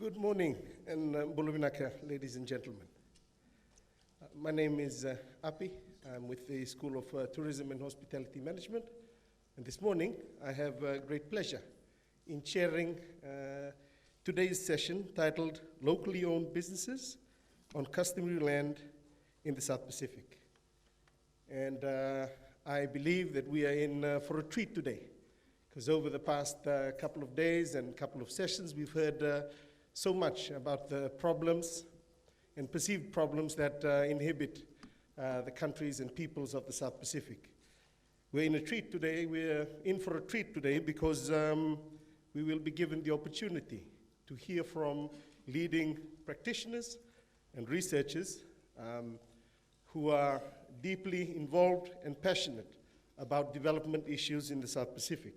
Good morning, and Buluvinaka, ladies and gentlemen. My name is Api. I'm with the School of Tourism and Hospitality Management. And this morning, I have great pleasure in chairing today's session titled Locally Owned Businesses on Customary Land in the South Pacific. And I believe that we are in for a treat today, because over the past couple of days and couple of sessions, we've heard so much about the problems and perceived problems that inhibit the countries and peoples of the South Pacific. We're in for a treat today because we will be given the opportunity to hear from leading practitioners and researchers who are deeply involved and passionate about development issues in the South Pacific.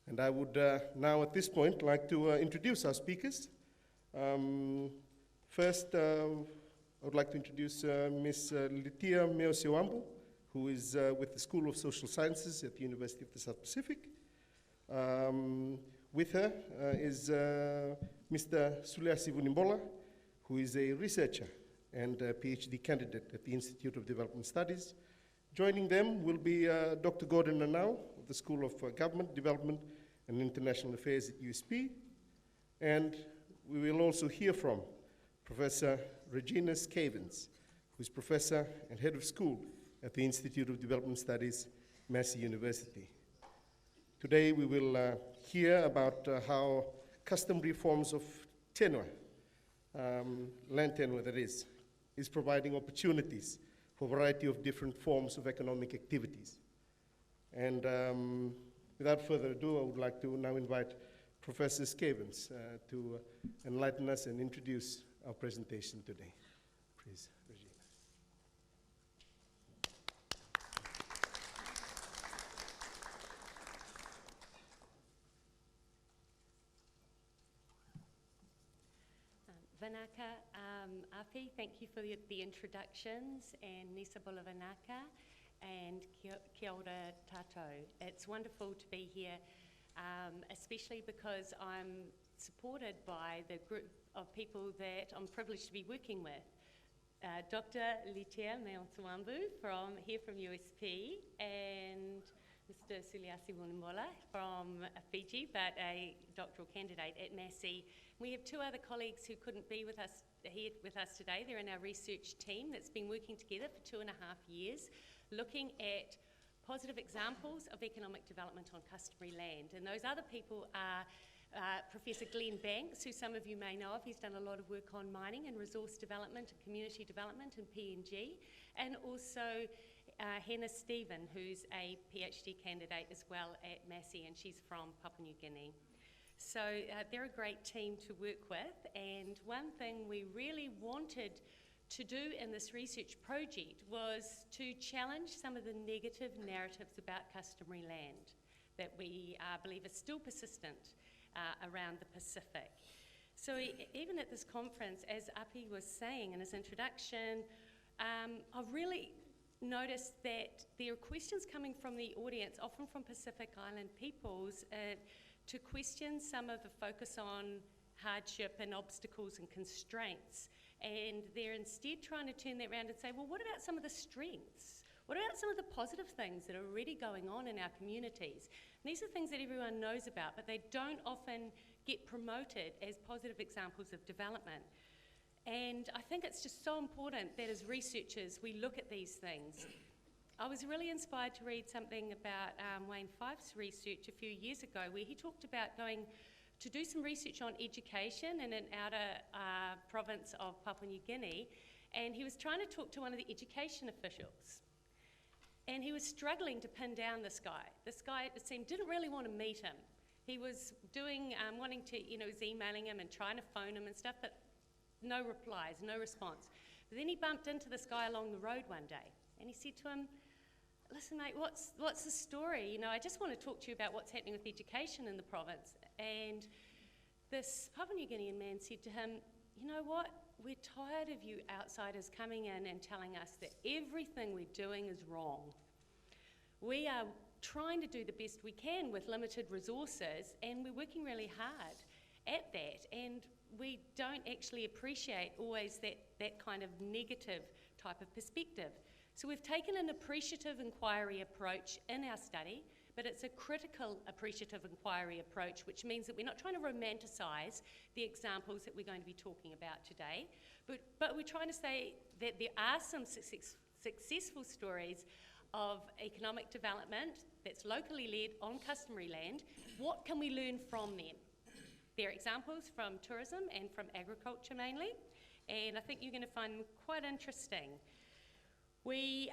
And I would now at this point like to introduce our speakers. First, I would like to introduce Ms. Litia Meosiwambu, who is with the School of Social Sciences at the University of the South Pacific. With her is Mr. Suliasi Vunimbola, who is a researcher and a PhD candidate at the Institute of Development Studies. Joining them will be Dr. Gordon Nanau of the School of Government, Development and International Affairs at USP. And we will also hear from Professor Regina Scavens, who is Professor and Head of School at the Institute of Development Studies, Massey University. Today we will hear about how customary forms of tenure, land tenure that is providing opportunities for a variety of different forms of economic activities. And without further ado, I would like to now invite Professor Scavens to enlighten us and introduce our presentation today. Please, Regina. Vanaka, Api, thank you for the introductions, and Nisa Bulavanaka, and kia ora tātou. It's wonderful to be here, especially because I'm supported by the group of people that I'm privileged to be working with. Dr. Litia Meosiwambu from USP, and Mr. Suliasi Vunimbola from Fiji, but a doctoral candidate at Massey. We have two other colleagues who couldn't be with us here with us today. They're in our research team that's been working together for 2.5 years, looking at positive examples of economic development on customary land. And those other people are Professor Glenn Banks, who some of you may know of. He's done a lot of work on mining and resource development and community development and PNG, and also Hannah Stephen, who's a PhD candidate as well at Massey, and she's from Papua New Guinea. So they're a great team to work with, and one thing we really wanted to do in this research project was to challenge some of the negative narratives about customary land that we believe are still persistent around the Pacific. So even at this conference, as Api was saying in his introduction, I've really noticed that there are questions coming from the audience, often from Pacific Island peoples, to question some of the focus on hardship and obstacles and constraints. And they're instead trying to turn that around and say, well, what about some of the strengths? What about some of the positive things that are already going on in our communities? And these are things that everyone knows about, but they don't often get promoted as positive examples of development. And I think it's just so important that as researchers, we look at these things. I was really inspired to read something about Wayne Fyfe's research a few years ago, where he talked about going to do some research on education in an outer province of Papua New Guinea, and he was trying to talk to one of the education officials. And he was struggling to pin down this guy. This guy, it seemed, didn't really want to meet him. He was doing, wanting to, was emailing him and trying to phone him and stuff, but no replies, no response. But then he bumped into this guy along the road one day, and he said to him, listen, mate, what's the story? I just want to talk to you about what's happening with education in the province. And this Papua New Guinean man said to him, you know what? We're tired of you outsiders coming in and telling us that everything we're doing is wrong. We are trying to do the best we can with limited resources, and we're working really hard. at that, and we don't actually appreciate always that kind of negative type of perspective. So we've taken an appreciative inquiry approach in our study, but it's a critical appreciative inquiry approach, which means that we're not trying to romanticise the examples that we're going to be talking about today, but we're trying to say that there are some successful stories of economic development that's locally led on customary land. What can we learn from them? There are examples from tourism and from agriculture mainly, and I think you're going to find them quite interesting. We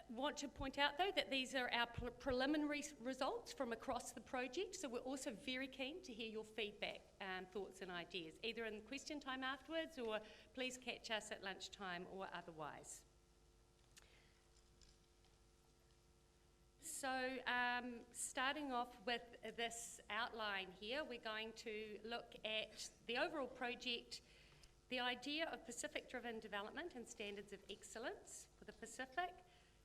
want to point out, though, that these are our preliminary results from across the project, so we're also very keen to hear your feedback, thoughts and ideas, either in question time afterwards, or please catch us at lunchtime or otherwise. So starting off with this outline here, we're going to look at the overall project, the idea of Pacific-driven development and standards of excellence for the Pacific,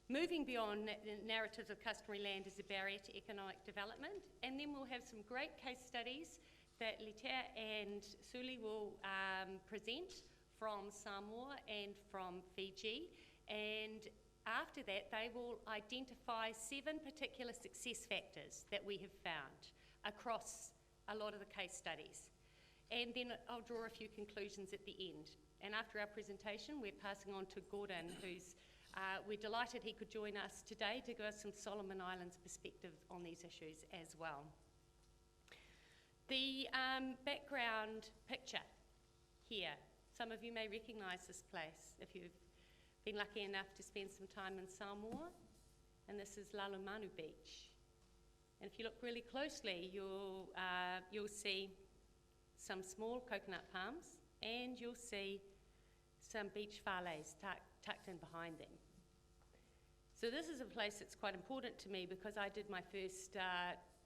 moving beyond narratives of customary land as a barrier to economic development, and then we'll have some great case studies that Litea and Suli will present from Samoa and from Fiji, and after that they will identify 7 particular success factors that we have found across a lot of the case studies. And then I'll draw a few conclusions at the end. And after our presentation, we're passing on to Gordon, who's, we're delighted he could join us today to give us some Solomon Islands perspective on these issues as well. The background picture here, some of you may recognise this place if you've been lucky enough to spend some time in Samoa, and this is Lalumanu Beach. And if you look really closely, you'll see some small coconut palms, and you'll see some beach whales tucked in behind them. So this is a place that's quite important to me because I did my first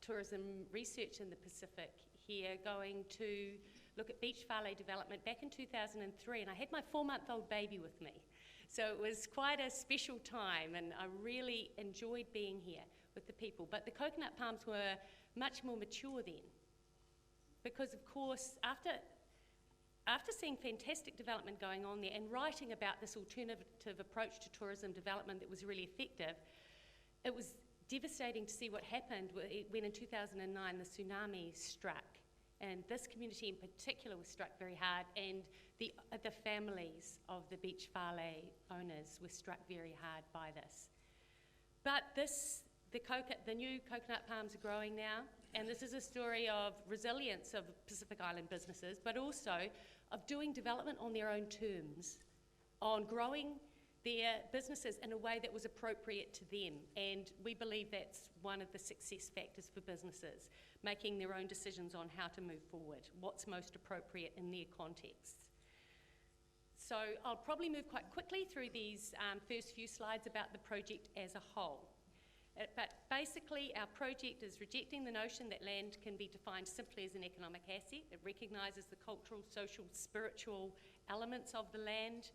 tourism research in the Pacific here, going to look at beach whale development back in 2003, and I had my 4-month-old baby with me. So it was quite a special time, and I really enjoyed being here with the people. But the coconut palms were much more mature then, because of course, after seeing fantastic development going on there and writing about this alternative approach to tourism development that was really effective, it was devastating to see what happened when in 2009 the tsunami struck. And this community in particular was struck very hard, and the families of the beach whale owners were struck very hard by this. But the new coconut palms are growing now, and this is a story of resilience of Pacific Island businesses, but also of doing development on their own terms, on growing their businesses in a way that was appropriate to them. And we believe that's one of the success factors for businesses, making their own decisions on how to move forward, what's most appropriate in their contexts. So I'll probably move quite quickly through these first few slides about the project as a whole. But basically, our project is rejecting the notion that land can be defined simply as an economic asset. It recognises the cultural, social, spiritual elements of the land,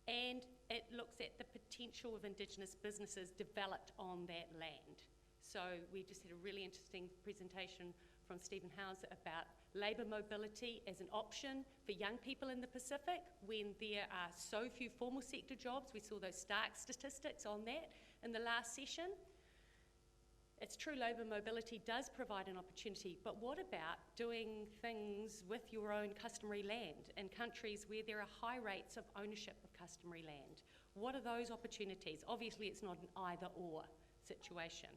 and it looks at the potential of Indigenous businesses developed on that land. So we just had a really interesting presentation from Stephen Hauser about labour mobility as an option for young people in the Pacific when there are so few formal sector jobs. We saw those stark statistics on that in the last session. It's true, labour mobility does provide an opportunity, but what about doing things with your own customary land in countries where there are high rates of ownership of customary land? What are those opportunities? Obviously, it's not an either-or situation.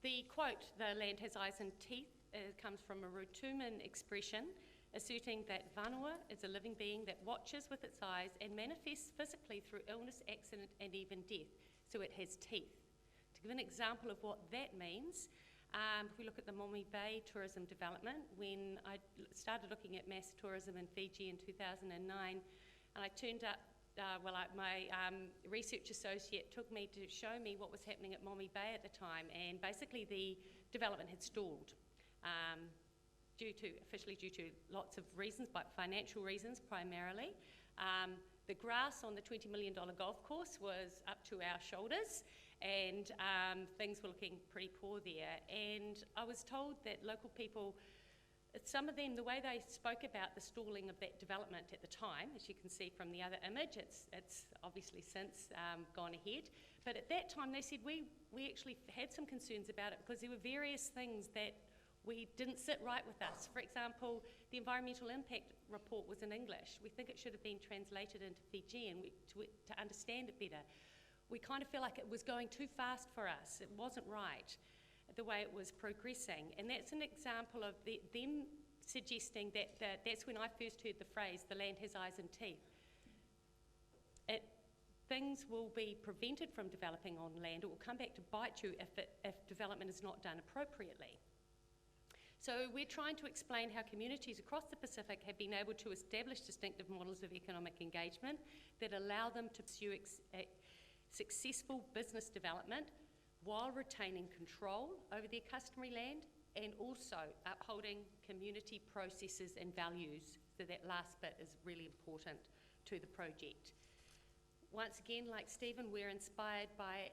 The quote, "The land has eyes and teeth," comes from a Rotuman expression asserting that Vanua is a living being that watches with its eyes and manifests physically through illness, accident, and even death, so it has teeth. To give an example of what that means, if we look at the Momi Bay tourism development, when I started looking at mass tourism in Fiji in 2009, and I turned up, my research associate took me to show me what was happening at Momi Bay at the time, and basically the development had stalled officially due to lots of reasons, but financial reasons primarily. The grass on the $20 million golf course was up to our shoulders, and things were looking pretty poor there. And I was told that local people some of them, the way they spoke about the stalling of that development at the time, as you can see from the other image, it's obviously since gone ahead. But at that time, they said we actually had some concerns about it because there were various things that we didn't sit right with us. For example, the environmental impact report was in English. We think it should have been translated into Fijian to understand it better. We kind of feel like it was going too fast for us. It wasn't right, the way it was progressing. And that's an example of them suggesting that that's when I first heard the phrase, the land has eyes and teeth. Things will be prevented from developing on land. It will come back to bite you if development is not done appropriately. So we're trying to explain how communities across the Pacific have been able to establish distinctive models of economic engagement that allow them to pursue successful business development while retaining control over their customary land and also upholding community processes and values. So that last bit is really important to the project. Once again, like Stephen, we're inspired by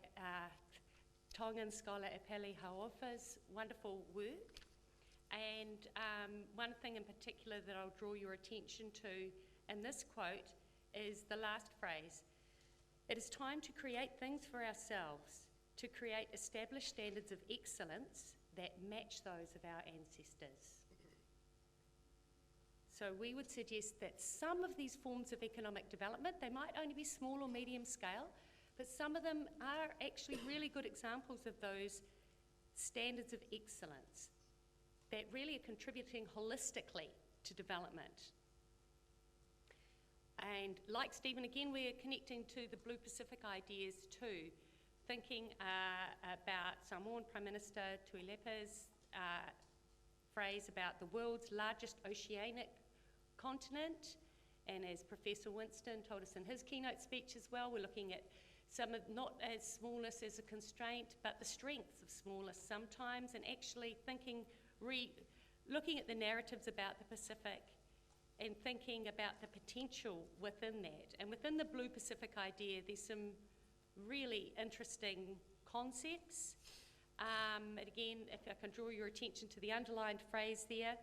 Tongan scholar Epeli Hauofa's wonderful work. And one thing in particular that I'll draw your attention to in this quote is the last phrase. It is time to create things for ourselves, to create established standards of excellence that match those of our ancestors. So we would suggest that some of these forms of economic development, they might only be small or medium scale, but some of them are actually really good examples of those standards of excellence that really are contributing holistically to development. And like Stephen, again, we're connecting to the Blue Pacific ideas too, thinking about Samoan Prime Minister Tuilepa's phrase about the world's largest oceanic continent. And as Professor Winston told us in his keynote speech as well, we're looking at some of, not as smallness as a constraint, but the strengths of smallness sometimes, and actually thinking, looking at the narratives about the Pacific and thinking about the potential within that. And within the Blue Pacific idea, there's some really interesting concepts. And again, if I can draw your attention to the underlined phrase there,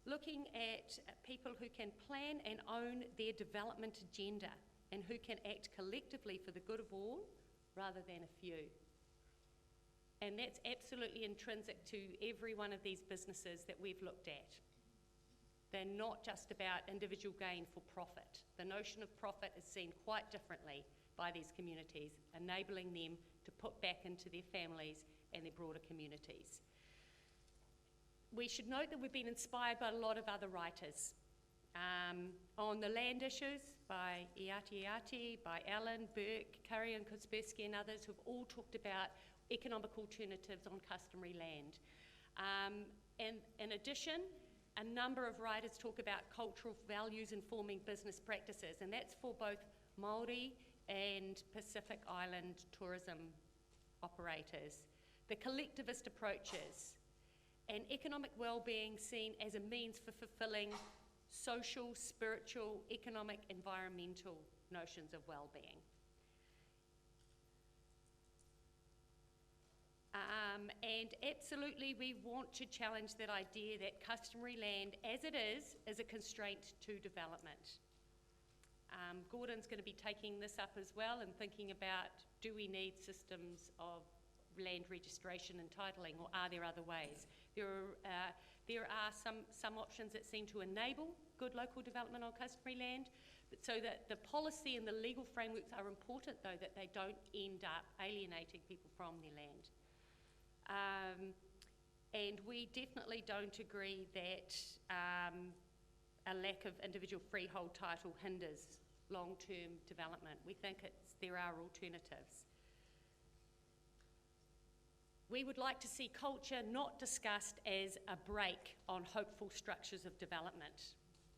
looking at people who can plan and own their development agenda and who can act collectively for the good of all rather than a few. And that's absolutely intrinsic to every one of these businesses that we've looked at. They're not just about individual gain for profit. The notion of profit is seen quite differently by these communities, enabling them to put back into their families and their broader communities. We should note that we've been inspired by a lot of other writers on the land issues by I.T.S, by Allen, Burke, Curry and Kospersky and others who've all talked about economic alternatives on customary land. And in addition, a number of writers talk about cultural values informing business practices, and that's for both Māori and Pacific Island tourism operators. The collectivist approaches and economic well-being seen as a means for fulfilling social, spiritual, economic, environmental notions of well-being. And absolutely we want to challenge that idea that customary land as it is a constraint to development. Gordon's going to be taking this up as well and thinking about, do we need systems of land registration and titling, or are there other ways? There are some options that seem to enable good local development on customary land, but so that the policy and the legal frameworks are important, though, that they don't end up alienating people from their land. And we definitely don't agree that a lack of individual freehold title hinders long-term development. We think there are alternatives. We would like to see culture not discussed as a brake on hopeful structures of development.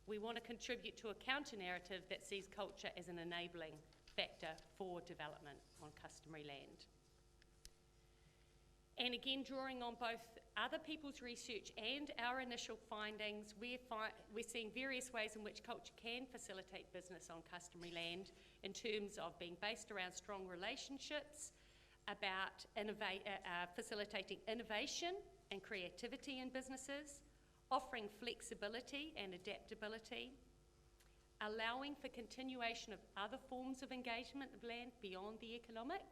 We want to contribute to a counter-narrative that sees culture as an enabling factor for development on customary land. And again, drawing on both other people's research and our initial findings, we're seeing various ways in which culture can facilitate business on customary land in terms of being based around strong relationships, about facilitating innovation and creativity in businesses, offering flexibility and adaptability, allowing for continuation of other forms of engagement of land beyond the economic.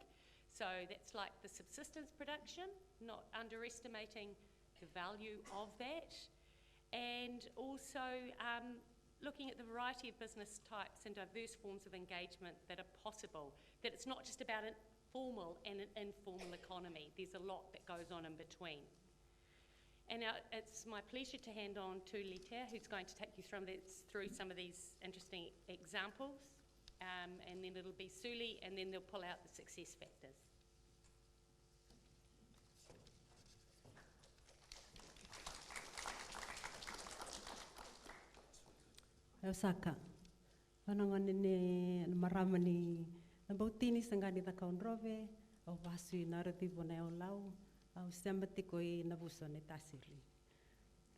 So that's like the subsistence production, not underestimating the value of that, and also looking at the variety of business types and diverse forms of engagement that are possible, that it's not just about an formal and an informal economy. There's a lot that goes on in between. And now it's my pleasure to hand on to Litea, who's going to take you through some of these interesting examples, and then it'll be Suli, and then they'll pull out the success factors. Osaka. Panangani ni maramani na bautini sangani da kaunrove au vasu narativo na olau au sembatiko I nabuso ne tasiri.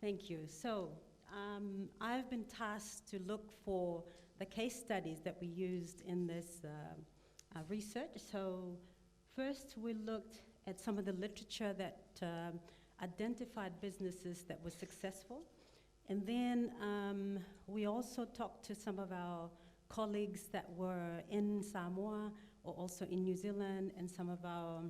Thank you. So I've been tasked to look for the case studies that we used in this research. So first we looked at some of the literature that identified businesses that were successful. And then we also talked to some of our colleagues that were in Samoa or also in New Zealand, and some of our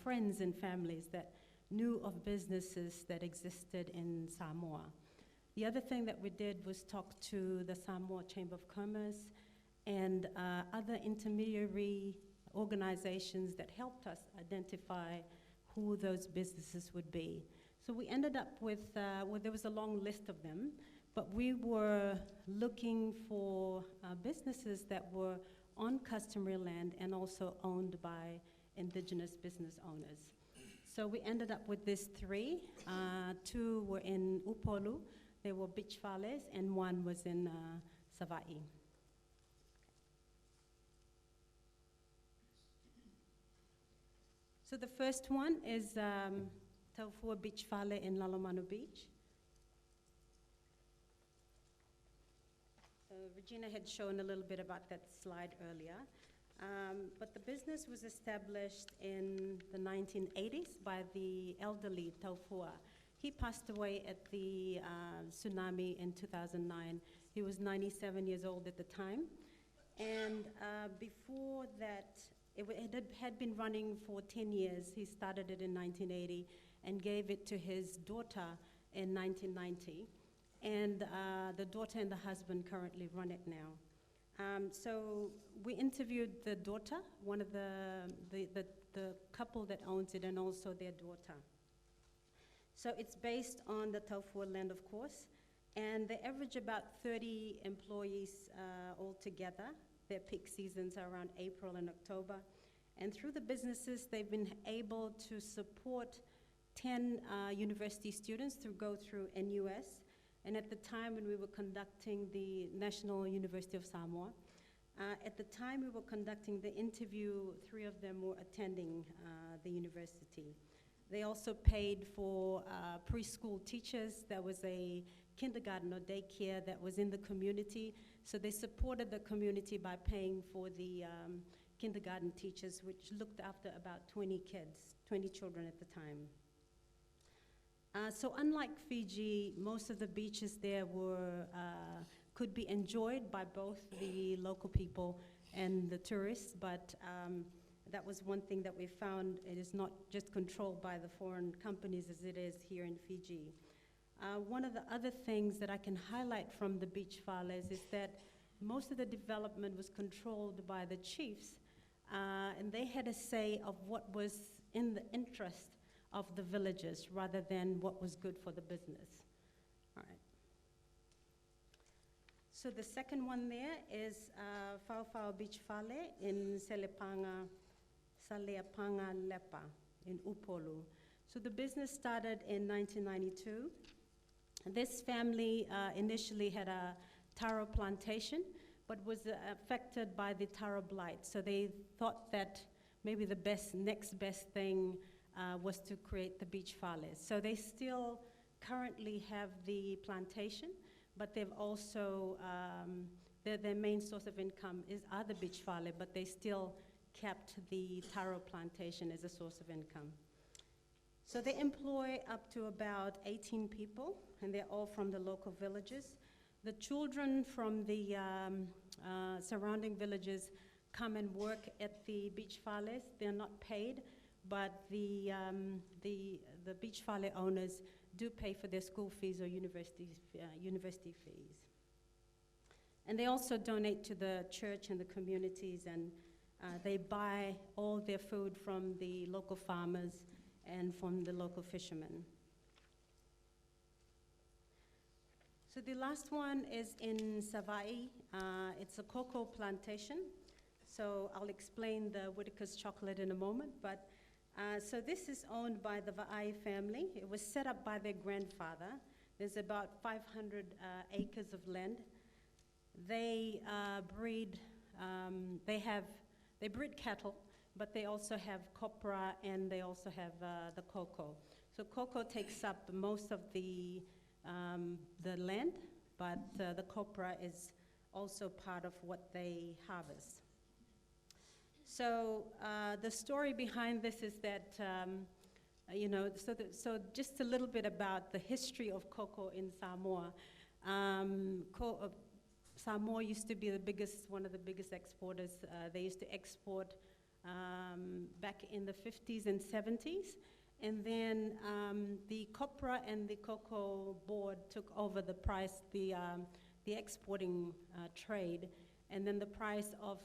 friends and families that knew of businesses that existed in Samoa. The other thing that we did was talk to the Samoa Chamber of Commerce and other intermediary organizations that helped us identify who those businesses would be. So we ended up with, well, there was a long list of them, but we were looking for businesses that were on customary land and also owned by indigenous business owners. So we ended up with these three. Two were in Upolu, they were beach fales, and one was in Savaii. So the first one is Taufua Beach Fale in Lalomano Beach. Regina had shown a little bit about that slide earlier. But the business was established in the 1980s by the elderly Taufua. He passed away at the tsunami in 2009. He was 97 years old at the time. And before that, it had been running for 10 years. He started it in 1980 and gave it to his daughter in 1990. And the daughter and the husband currently run it now. So we interviewed the daughter, one of the couple that owns it, and also their daughter. So it's based on the Taufua land, of course, and they average about 30 employees altogether. Their peak seasons are around April and October. And through the businesses, they've been able to support 10 university students to go through NUS. And at the time when we were conducting the National University of Samoa, at the time we were conducting the interview, 3 of them were attending the university. They also paid for preschool teachers. There was a kindergarten or daycare that was in the community. So they supported the community by paying for the kindergarten teachers, which looked after about 20 kids, 20 children at the time. So unlike Fiji, most of the beaches there were, could be enjoyed by both the local people and the tourists, but that was one thing that we found. It is not just controlled by the foreign companies as it is here in Fiji. One of the other things that I can highlight from the beach fales is that most of the development was controlled by the chiefs, and they had a say of what was in the interest of the villagers rather than what was good for the business. All right. So the second one there is Faufau Beach Fale in Saleapanga Lepa in Upolu. So the business started in 1992. This family initially had a taro plantation, but was affected by the taro blight. So they thought that maybe the next best thing was to create the beach fales. So they still currently have the plantation, but they've also, their main source of income are the beach fale, but they still kept the taro plantation as a source of income. So they employ up to about 18 people, and they're all from the local villages. The children from the surrounding villages come and work at the beach fales. They're not paid, but the beach fale owners do pay for their school fees or university fees. And they also donate to the church and the communities, and they buy all their food from the local farmers and from the local fishermen. So the last one is in Savai'i. It's a cocoa plantation. So I'll explain the Whitaker's chocolate in a moment, but so this is owned by the Va'ai family. It was set up by their grandfather. There's about 500 acres of land. They breed cattle, but they also have copra, and they also have the cocoa. So cocoa takes up most of the land, but the copra is also part of what they harvest. So the story behind this is that, so just a little bit about the history of cocoa in Samoa. Samoa used to be one of the biggest exporters. They used to export back in the 50s and 70s. And then the copra and the cocoa board took over the price, the exporting trade. And then the price of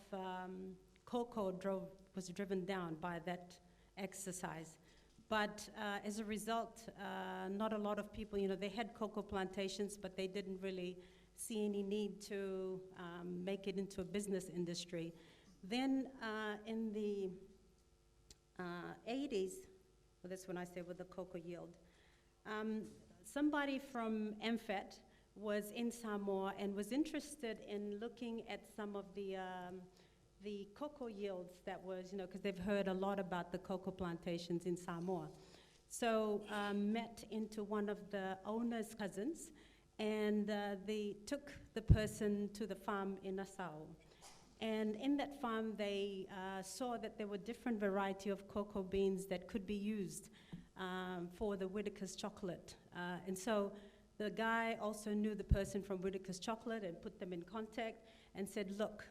cocoa was driven down by that exercise. But as a result, not a lot of people, they had cocoa plantations, but they didn't really see any need to make it into a business industry. Then in the 80s, well, that's when I say with the cocoa yield, somebody from MFAT was in Samoa and was interested in looking at some of the cocoa yields that was, because they've heard a lot about the cocoa plantations in Samoa. So met into one of the owner's cousins, and they took the person to the farm in Nassau. And in that farm, they saw that there were different variety of cocoa beans that could be used for the Whitaker's chocolate. And so the guy also knew the person from Whitaker's Chocolate and put them in contact and said, look,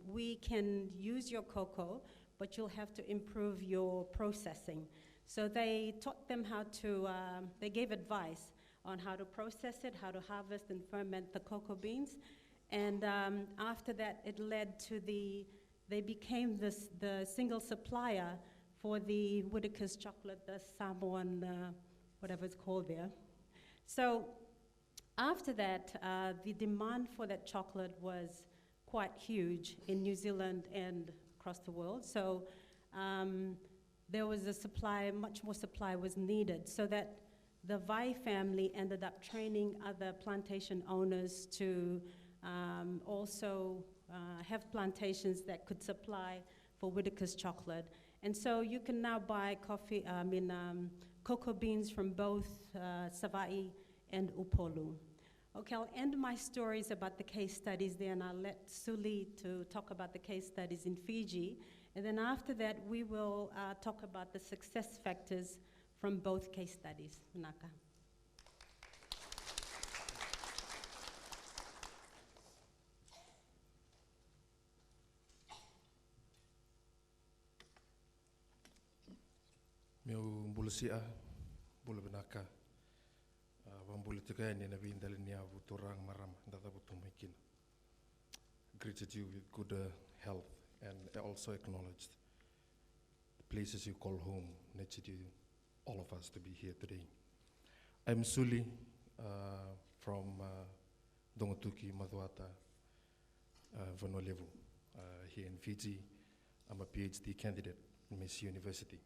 we can use your cocoa, but you'll have to improve your processing. So they taught them how to, they gave advice on how to process it, how to harvest and ferment the cocoa beans. And after that, it led to they became the single supplier for the Whitaker's Chocolate, the Samoan, whatever it's called there. So after that, the demand for that chocolate was quite huge in New Zealand and across the world. So there was a supply, much more supply was needed, so that the Vai family ended up training other plantation owners to also have plantations that could supply for Whitaker's Chocolate. And so you can now buy cocoa beans from both Savai'i and Upolu. Okay, I'll end my stories about the case studies there, and I'll let Suli to talk about the case studies in Fiji. And then after that, we will talk about the success factors from both case studies. Naka. Meu bulusia, bulu benaka, wambulu tikai ni nabi indalinia vuturang maram ndata butumikin. Greeted you with good health and also acknowledged the places you call home, needed you, all of us to be here today. I'm Suli from Dongotuki, Maduata, Vanuatu, here in Fiji. I'm a PhD candidate in Miss University.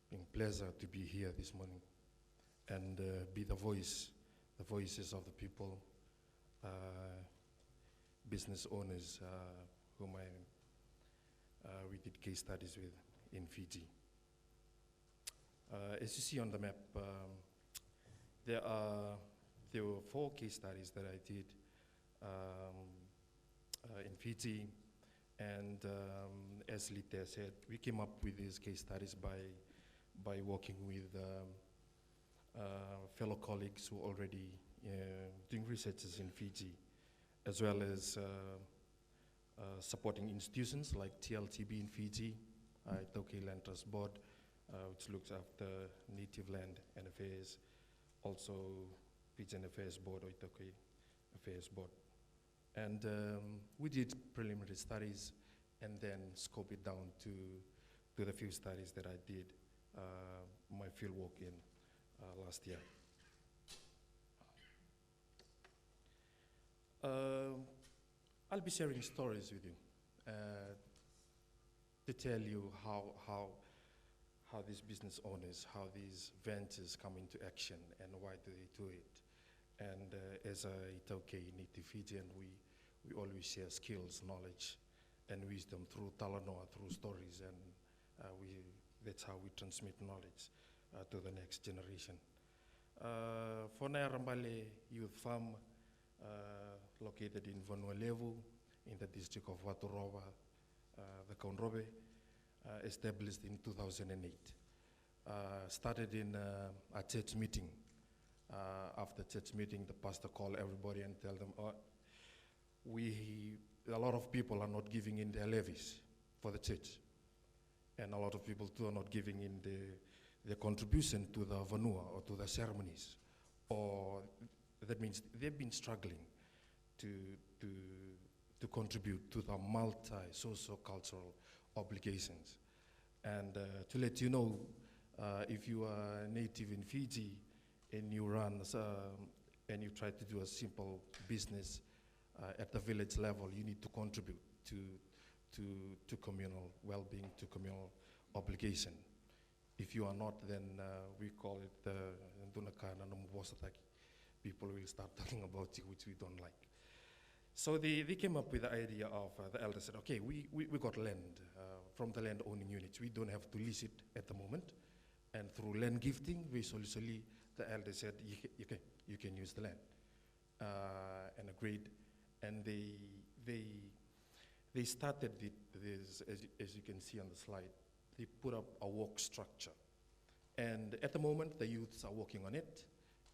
It's a pleasure to be here this morning and be the voices of the people, business owners whom we did case studies with in Fiji. As you see on the map, there were 4 case studies that I did in Fiji, and as Lita said, we came up with these case studies by by working with fellow colleagues who are already doing researches in Fiji, as well as supporting institutions like TLTB in Fiji, I.T.S Land Trust Board, which looks after native land and affairs, also Fijian Affairs Board or I.T.S Affairs Board. And we did preliminary studies and then scope it down to the few studies that I did my fieldwork in last year. I'll be sharing stories with you to tell you how these business owners, how these ventures come into action and why do they do it. And as a Itoke native Fijian, we always share skills, knowledge, and wisdom through talanoa, through stories, and that's how we transmit knowledge to the next generation. For Rambale Youth Farm, located in Vanuatu, in the district of Waturoa, the Kaunrobe, established in 2008. Started in a church meeting. After church meeting, the pastor called everybody and tell them, a lot of people are not giving in their levies for the church. And a lot of people too are not giving in their contribution to the vanua or to the ceremonies. Or that means they've been struggling to contribute to the multi-socio-cultural obligations. And to let you know, if you are native in Fiji and you run and you try to do a simple business at the village level, you need to contribute to communal well-being, to communal obligation. If you are not, then we call it people will start talking about you, which we don't like. So they came up with the idea of, the elders said, okay, we got land from the land owning units. We don't have to lease it at the moment. And through land gifting, we solely, the elders said, you can use the land. And agreed. And they started this, as you can see on the slide, they put up a work structure. And at the moment, the youths are working on it.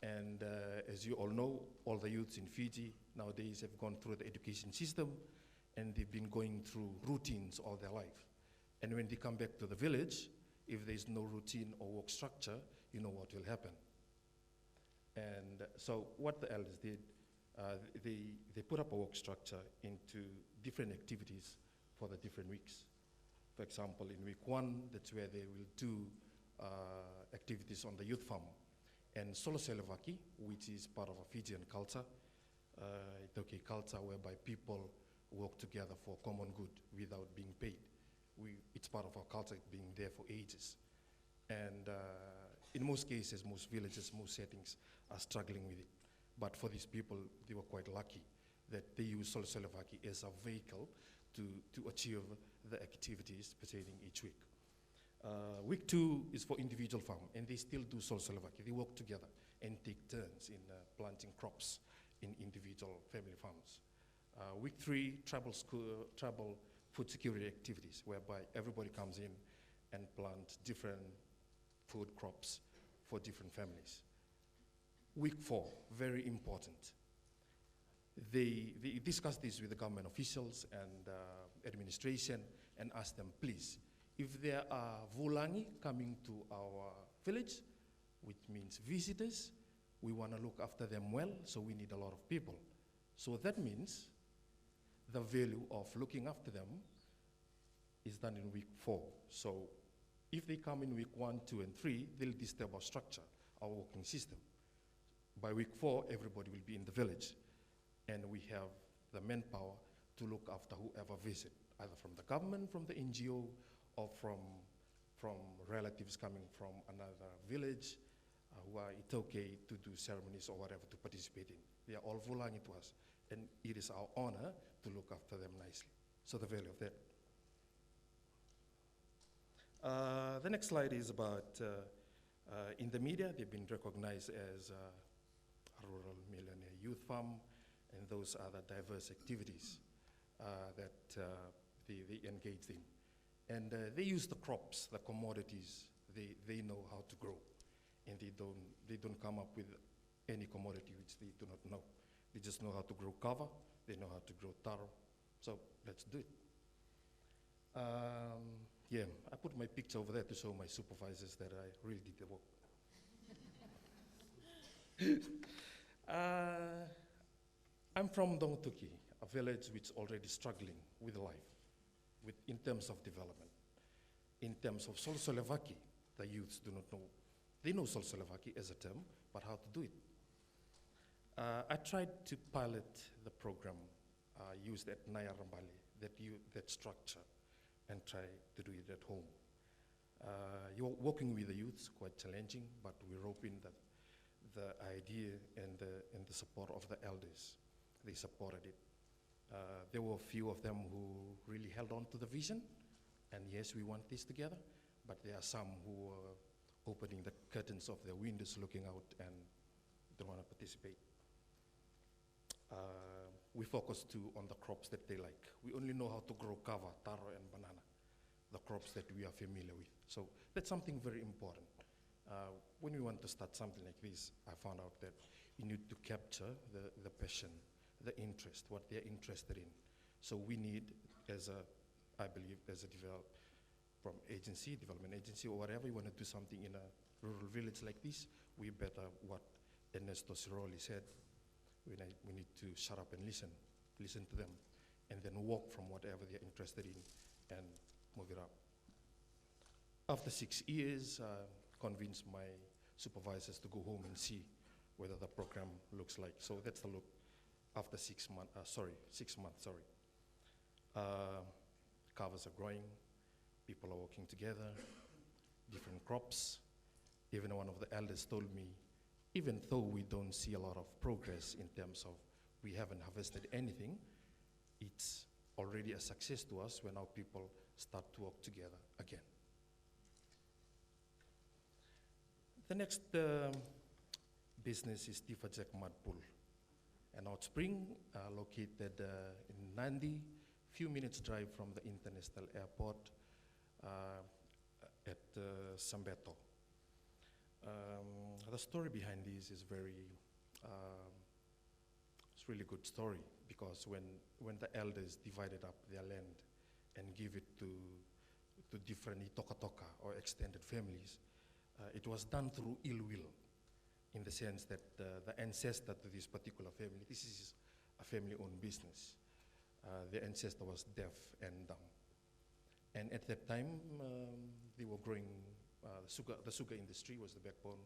And as you all know, all the youths in Fiji nowadays have gone through the education system, and they've been going through routines all their life. And when they come back to the village, if there's no routine or work structure, you know what will happen. And so what the elders did, they put up a work structure into different activities for the different weeks. For example, in week 1, that's where they will do activities on the youth farm. And solo selevaki, which is part of a Fijian culture, Itoke culture, whereby people work together for common good without being paid. It's part of our culture, being there for ages. And in most cases, most villages, most settings are struggling with it. But for these people, they were quite lucky that they use solo selevaki as a vehicle to achieve the activities pertaining each week. Week 2 is for individual farm, and they still do solo selevaki. They work together and take turns in planting crops in individual family farms. Week 3, tribal food security activities, whereby everybody comes in and plant different food crops for different families. Week 4, very important. They discuss this with the government officials and administration and ask them, please, if there are vulangi coming to our village, which means visitors, we want to look after them well, so we need a lot of people. So that means the value of looking after them is done in week 4. So if they come in week 1, 2, and 3, they'll disturb our structure, our working system. By week 4, everybody will be in the village, and we have the manpower to look after whoever visit, either from the government, from the NGO, or from relatives coming from another village who are Itoke to do ceremonies or whatever to participate in. They are all vulangi to us, and it is our honor to look after them nicely. So the value of that. The next slide is about, in the media, they've been recognized as a rural millionaire youth farm, and those are the diverse activities that they engaged in. And they use the crops, the commodities They know how to grow, and they don't come up with any commodity which they do not know. They just know how to grow kava, they know how to grow taro, so let's do it. Yeah, I put my picture over there to show my supervisors that I really did the work. I'm from Dongtuki, a village which is already struggling with life, in terms of development. In terms of Solsolevaki, the youths do not know. They know Solsolevaki as a term, but how to do it. I tried to pilot the program used at Nayarambali, that structure, and try to do it at home. You're working with the youths, quite challenging, but we're hoping that the idea and the support of the elders, they supported it. There were a few of them who really held on to the vision, and yes, we want this together, but there are some who are opening the curtains of their windows, looking out, and don't want to participate. We focus too on the crops that they like. We only know how to grow kava, taro, and banana, the crops that we are familiar with. So that's something very important. When we want to start something like this, I found out that you need to capture the passion, the interest, what they're interested in. So we need, I believe, as a development agency, or whatever, you want to do something in a rural village like this, we better, what Ernesto Ciroli said, we need to shut up and listen to them, and then walk from whatever they're interested in and move it up. After 6 years, convinced my supervisors to go home and see whether the program looks like. So that's the look after 6 months, 6 months. Covers are growing, people are working together, different crops. Even one of the elders told me, even though we don't see a lot of progress in terms of we haven't harvested anything, it's already a success to us when our people start to work together again. The next business is Tifajek Mud Pool, an hot spring located in Nandi, few minutes drive from the international airport at Sambeto. The story behind this is it's really good story, because when the elders divided up their land and give it to different itoka-toka or extended families, it was done through ill will, in the sense that the ancestor to this particular family, this is a family-owned business. The ancestor was deaf and dumb. And at that time, they were growing, the sugar industry was the backbone,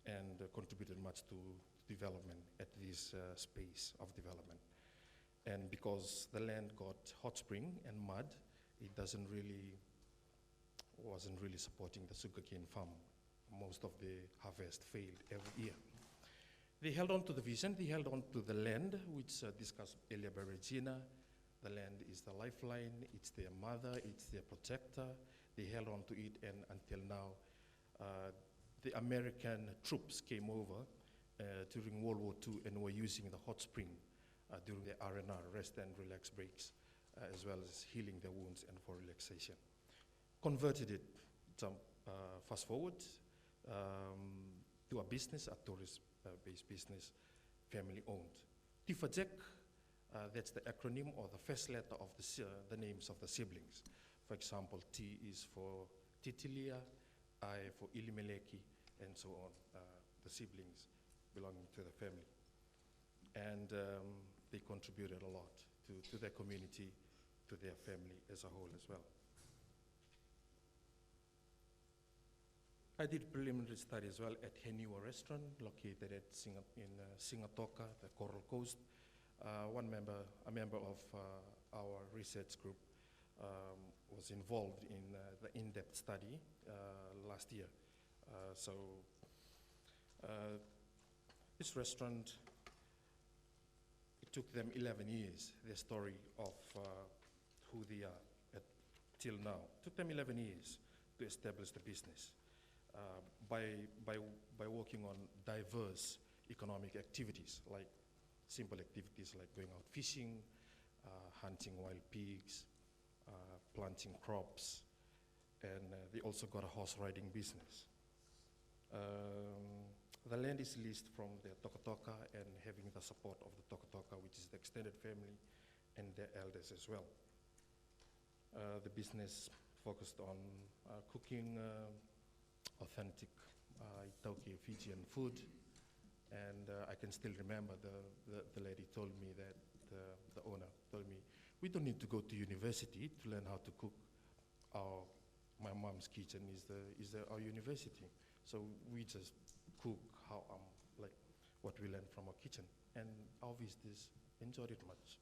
and contributed much to development at this space of development. And because the land got hot spring and mud, it wasn't really supporting the sugarcane farm. Most of the harvest failed every year. They held on to the vision, they held on to the land, which discussed earlier by Regina. The land is the lifeline, it's their mother, it's their protector. They held on to it, and until now, the American troops came over during World War II and were using the hot spring during the R&R, rest and relax breaks, as well as healing their wounds and for relaxation. Converted it, fast forward, to a business, a tourist-based business, family-owned. Tifajek, that's the acronym or the first letter of the names of the siblings. For example, T is for Titilia, I for Ilimeleki, and so on, the siblings belonging to the family. And they contributed a lot to their community, to their family as a whole as well. I did preliminary study as well at Heniwa Restaurant, located at in Singatoka, the Coral Coast. A member of our research group was involved in the in-depth study last year. This restaurant, it took them 11 years, the story of who they are till now. It took them 11 years to establish the business. By working on diverse economic activities, like simple activities like going out fishing, hunting wild pigs, planting crops, and they also got a horse riding business. The land is leased from the Tokotoka and having the support of the Tokotoka, which is the extended family and their elders as well. The business focused on cooking authentic Itauki Fijian food, and I can still remember the lady told me that, the owner told me, we don't need to go to university to learn how to cook. My mom's kitchen is our university, so we just cook how like what we learn from our kitchen, and our visitors enjoyed it much.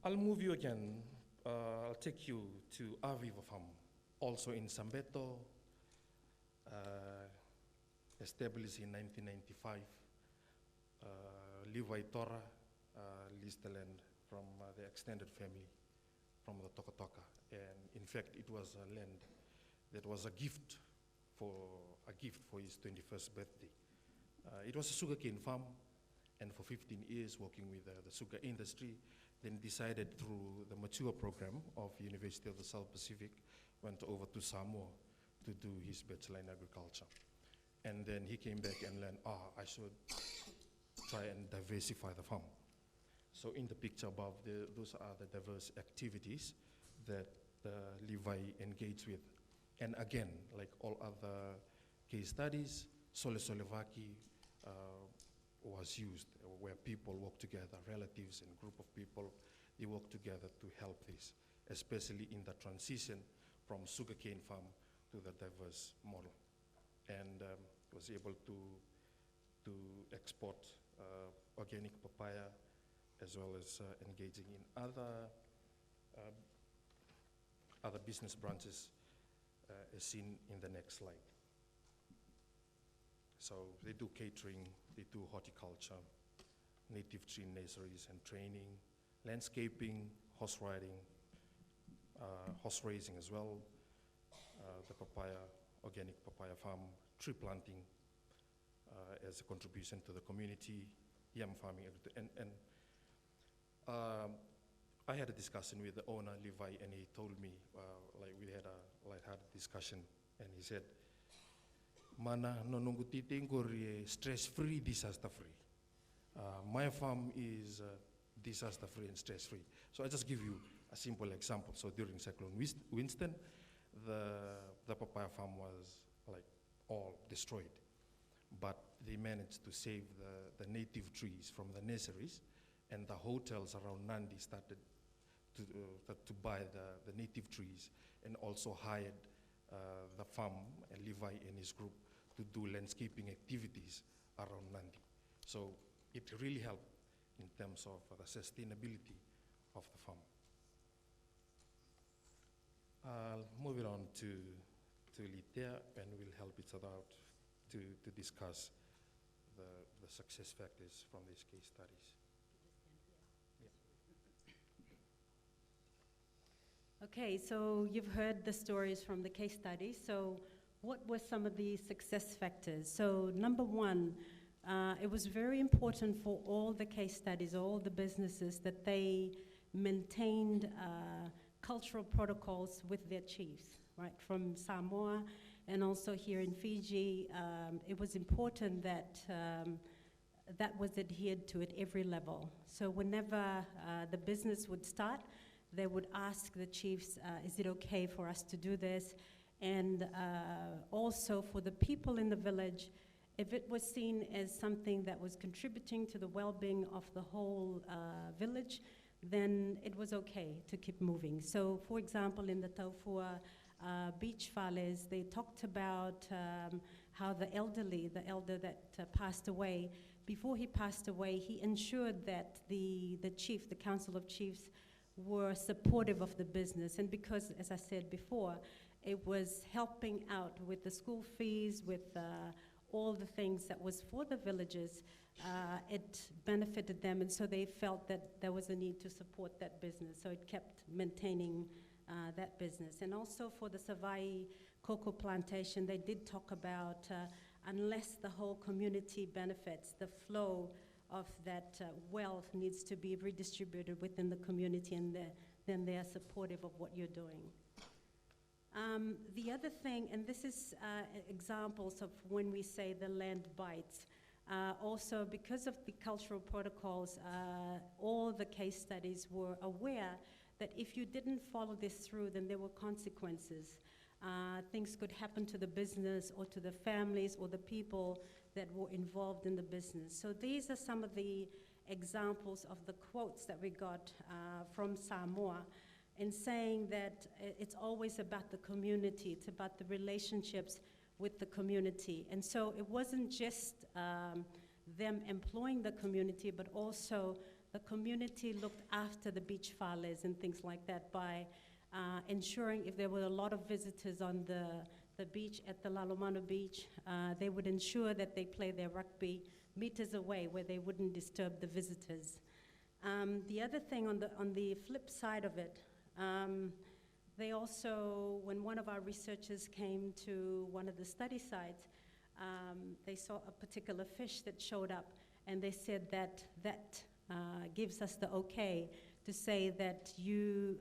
I'll move you again. I'll take you to Aviva Farm, also in Sambeto, established in 1995. Levi Tora leased the land from the extended family from the Tokotoka, and in fact it was a land that was a gift for his 21st birthday. It was a sugarcane farm, and for 15 years working with the sugar industry, then decided through the mature program of University of the South Pacific, went over to Samoa to do his bachelor in agriculture. And then he came back and learned, I should try and diversify the farm. So in the picture above, those are the diverse activities that Levi engaged with. And again, like all other case studies, Sole Solevaki was used, where people work together, relatives and group of people, they work together to help this, especially in the transition from sugarcane farm to the diverse model. And was able to export organic papaya, as well as engaging in other business branches, as seen in the next slide. So they do catering, they do horticulture, native tree nurseries and training, landscaping, horse riding, horse racing as well, the organic papaya farm, tree planting as a contribution to the community, yam farming, and I had a discussion with the owner, Levi, and he told me, like we had a lighthearted discussion, and he said, Mana no nungutiti stress-free, disaster-free. My farm is disaster-free and stress-free. So I just give you a simple example. So during Cyclone Winston, the papaya farm was like all destroyed, but they managed to save the native trees from the nurseries, and the hotels around Nandi started to buy the native trees, and also hired the farm and Levi and his group to do landscaping activities around Nandi. So it really helped in terms of the sustainability of the farm. I'll move it on to Litea, and we'll help each other out to discuss the success factors from these case studies. Okay, so you've heard the stories from the case studies. So what were some of the success factors? So number one, it was very important for all the case studies, all the businesses, that they maintained cultural protocols with their chiefs, right? From Samoa and also here in Fiji, it was important that that was adhered to at every level. So whenever the business would start, they would ask the chiefs, is it okay for us to do this? And also for the people in the village, if it was seen as something that was contributing to the well-being of the whole village, then it was okay to keep moving. So for example, in the Taufua beach fales, they talked about how the elder that passed away, before he passed away, he ensured that the chief, the council of chiefs, were supportive of the business. And because, as I said before, it was helping out with the school fees, with all the things that was for the villagers, it benefited them, and so they felt that there was a need to support that business, so it kept maintaining that business. And also for the Savai cocoa plantation, they did talk about unless the whole community benefits, the flow of that wealth needs to be redistributed within the community, and then they are supportive of what you're doing. The other thing, and this is examples of when we say the land bites, also because of the cultural protocols, all the case studies were aware that if you didn't follow this through, then there were consequences. Things could happen to the business or to the families or the people that were involved in the business. So these are some of the examples of the quotes that we got from Samoa in saying that it's always about the community, it's about the relationships with the community. And so it wasn't just them employing the community, but also the community looked after the beach falas and things like that by ensuring if there were a lot of visitors on the beach at the Lalomano Beach, they would ensure that they play their rugby meters away where they wouldn't disturb the visitors. The other thing on the flip side of it, they also, when one of our researchers came to one of the study sites, they saw a particular fish that showed up, and they said that gives us the okay to say that you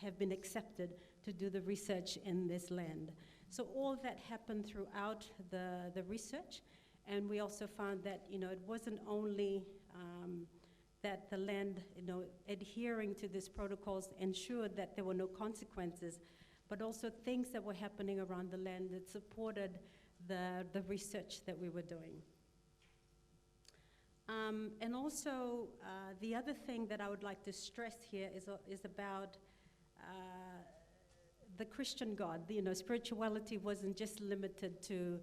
have been accepted to do the research in this land. So all that happened throughout the research, and we also found that it wasn't only that the land, adhering to these protocols ensured that there were no consequences, but also things that were happening around the land that supported the research that we were doing. And also, the other thing that I would like to stress here is about the Christian God. Spirituality wasn't just limited to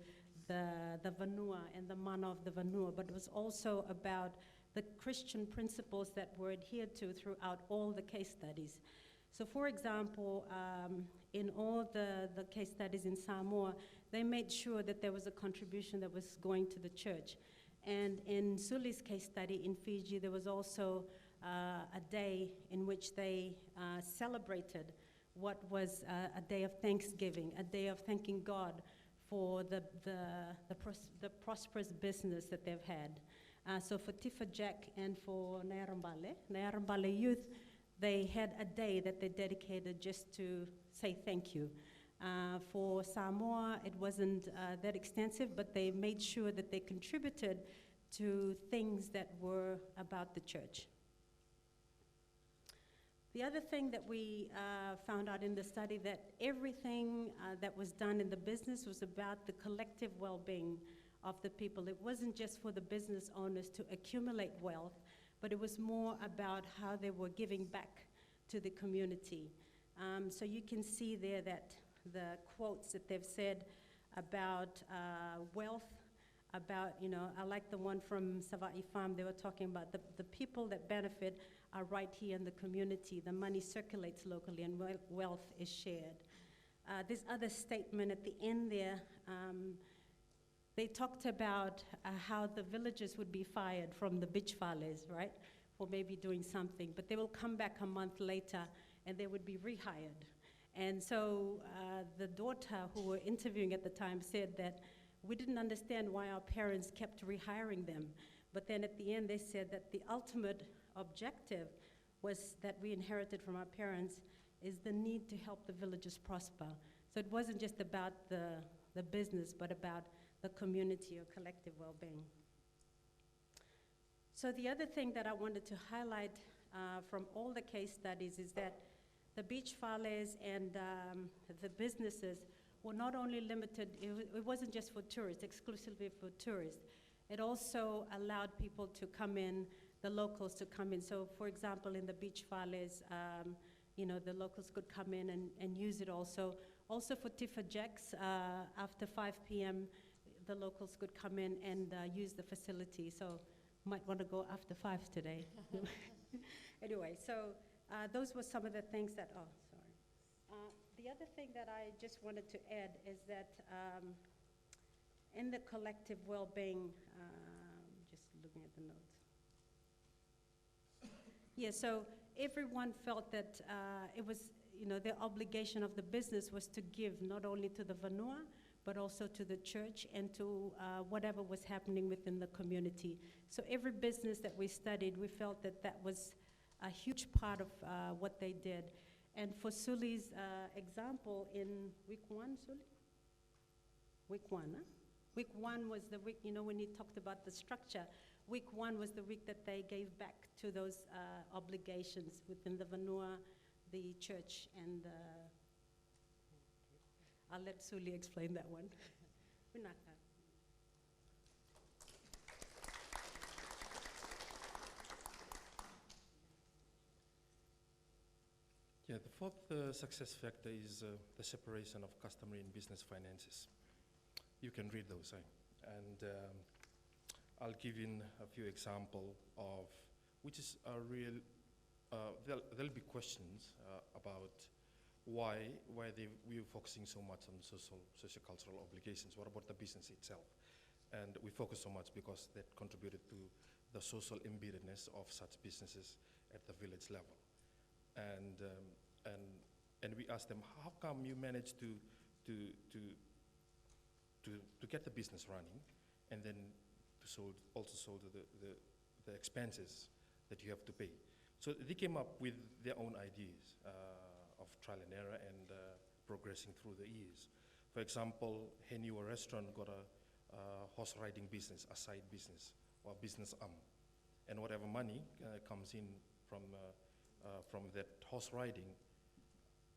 the vanua and the mana of the vanua, but it was also about the Christian principles that were adhered to throughout all the case studies. So for example, in all the case studies in Samoa, they made sure that there was a contribution that was going to the church. And in Suli's case study in Fiji, there was also a day in which they celebrated what was a day of thanksgiving, a day of thanking God for the prosperous business that they've had. So for Tifa Jack and for Nayarambale Youth, they had a day that they dedicated just to say thank you. For Samoa, it wasn't that extensive, but they made sure that they contributed to things that were about the church. The other thing that we found out in the study, that everything that was done in the business was about the collective well-being of the people. It wasn't just for the business owners to accumulate wealth, but it was more about how they were giving back to the community. So you can see there that the quotes that they've said about wealth, about, I like the one from Savai'i Farm. They were talking about the people that benefit are right here in the community. The money circulates locally and wealth is shared. This other statement at the end there, they talked about how the villagers would be fired from the beach falas, right, for maybe doing something, but they will come back a month later and they would be rehired. And so the daughter who were interviewing at the time said that we didn't understand why our parents kept rehiring them. But then at the end, they said that the ultimate objective was that we inherited from our parents is the need to help the villagers prosper. So it wasn't just about the business, but about the community or collective well-being. So the other thing that I wanted to highlight from all the case studies is that the beach falas and the businesses were not only limited, it wasn't just for tourists, exclusively for tourists. It also allowed people to come in, the locals to come in. So for example, in the beach falas, the locals could come in and use it also. Also for Tifa Jacks, after 5 p.m., the locals could come in and use the facility. So might want to go after 5 today. Anyway, so those were some of the things that, the other thing that I just wanted to add is that in the collective well-being, just looking at the notes. Yeah, so everyone felt that it was, their obligation of the business was to give not only to the vanua, but also to the church and to whatever was happening within the community. So every business that we studied, we felt that that was a huge part of what they did. And for Suli's example, in week 1, Suli? Week 1, huh? Week 1 was the week, you know, when he talked about the structure, week 1 was the week that they gave back to those obligations within the Vanua, the church, and I'll let Suli explain that one. Unaka. Yeah, the fourth success factor is the separation of customary and business finances. You can read those, and I'll give in a few examples of, which is a real, there'll be questions about why we're focusing so much on socio-cultural obligations. What about the business itself? And we focus so much because that contributed to the social embeddedness of such businesses at the village level. And we asked them, how come you managed to get the business running, and then to also solve the expenses that you have to pay? So they came up with their own ideas of trial and error and progressing through the years. For example, Henua restaurant got a horse riding business, a side business, or business arm. And whatever money comes in from that horse riding,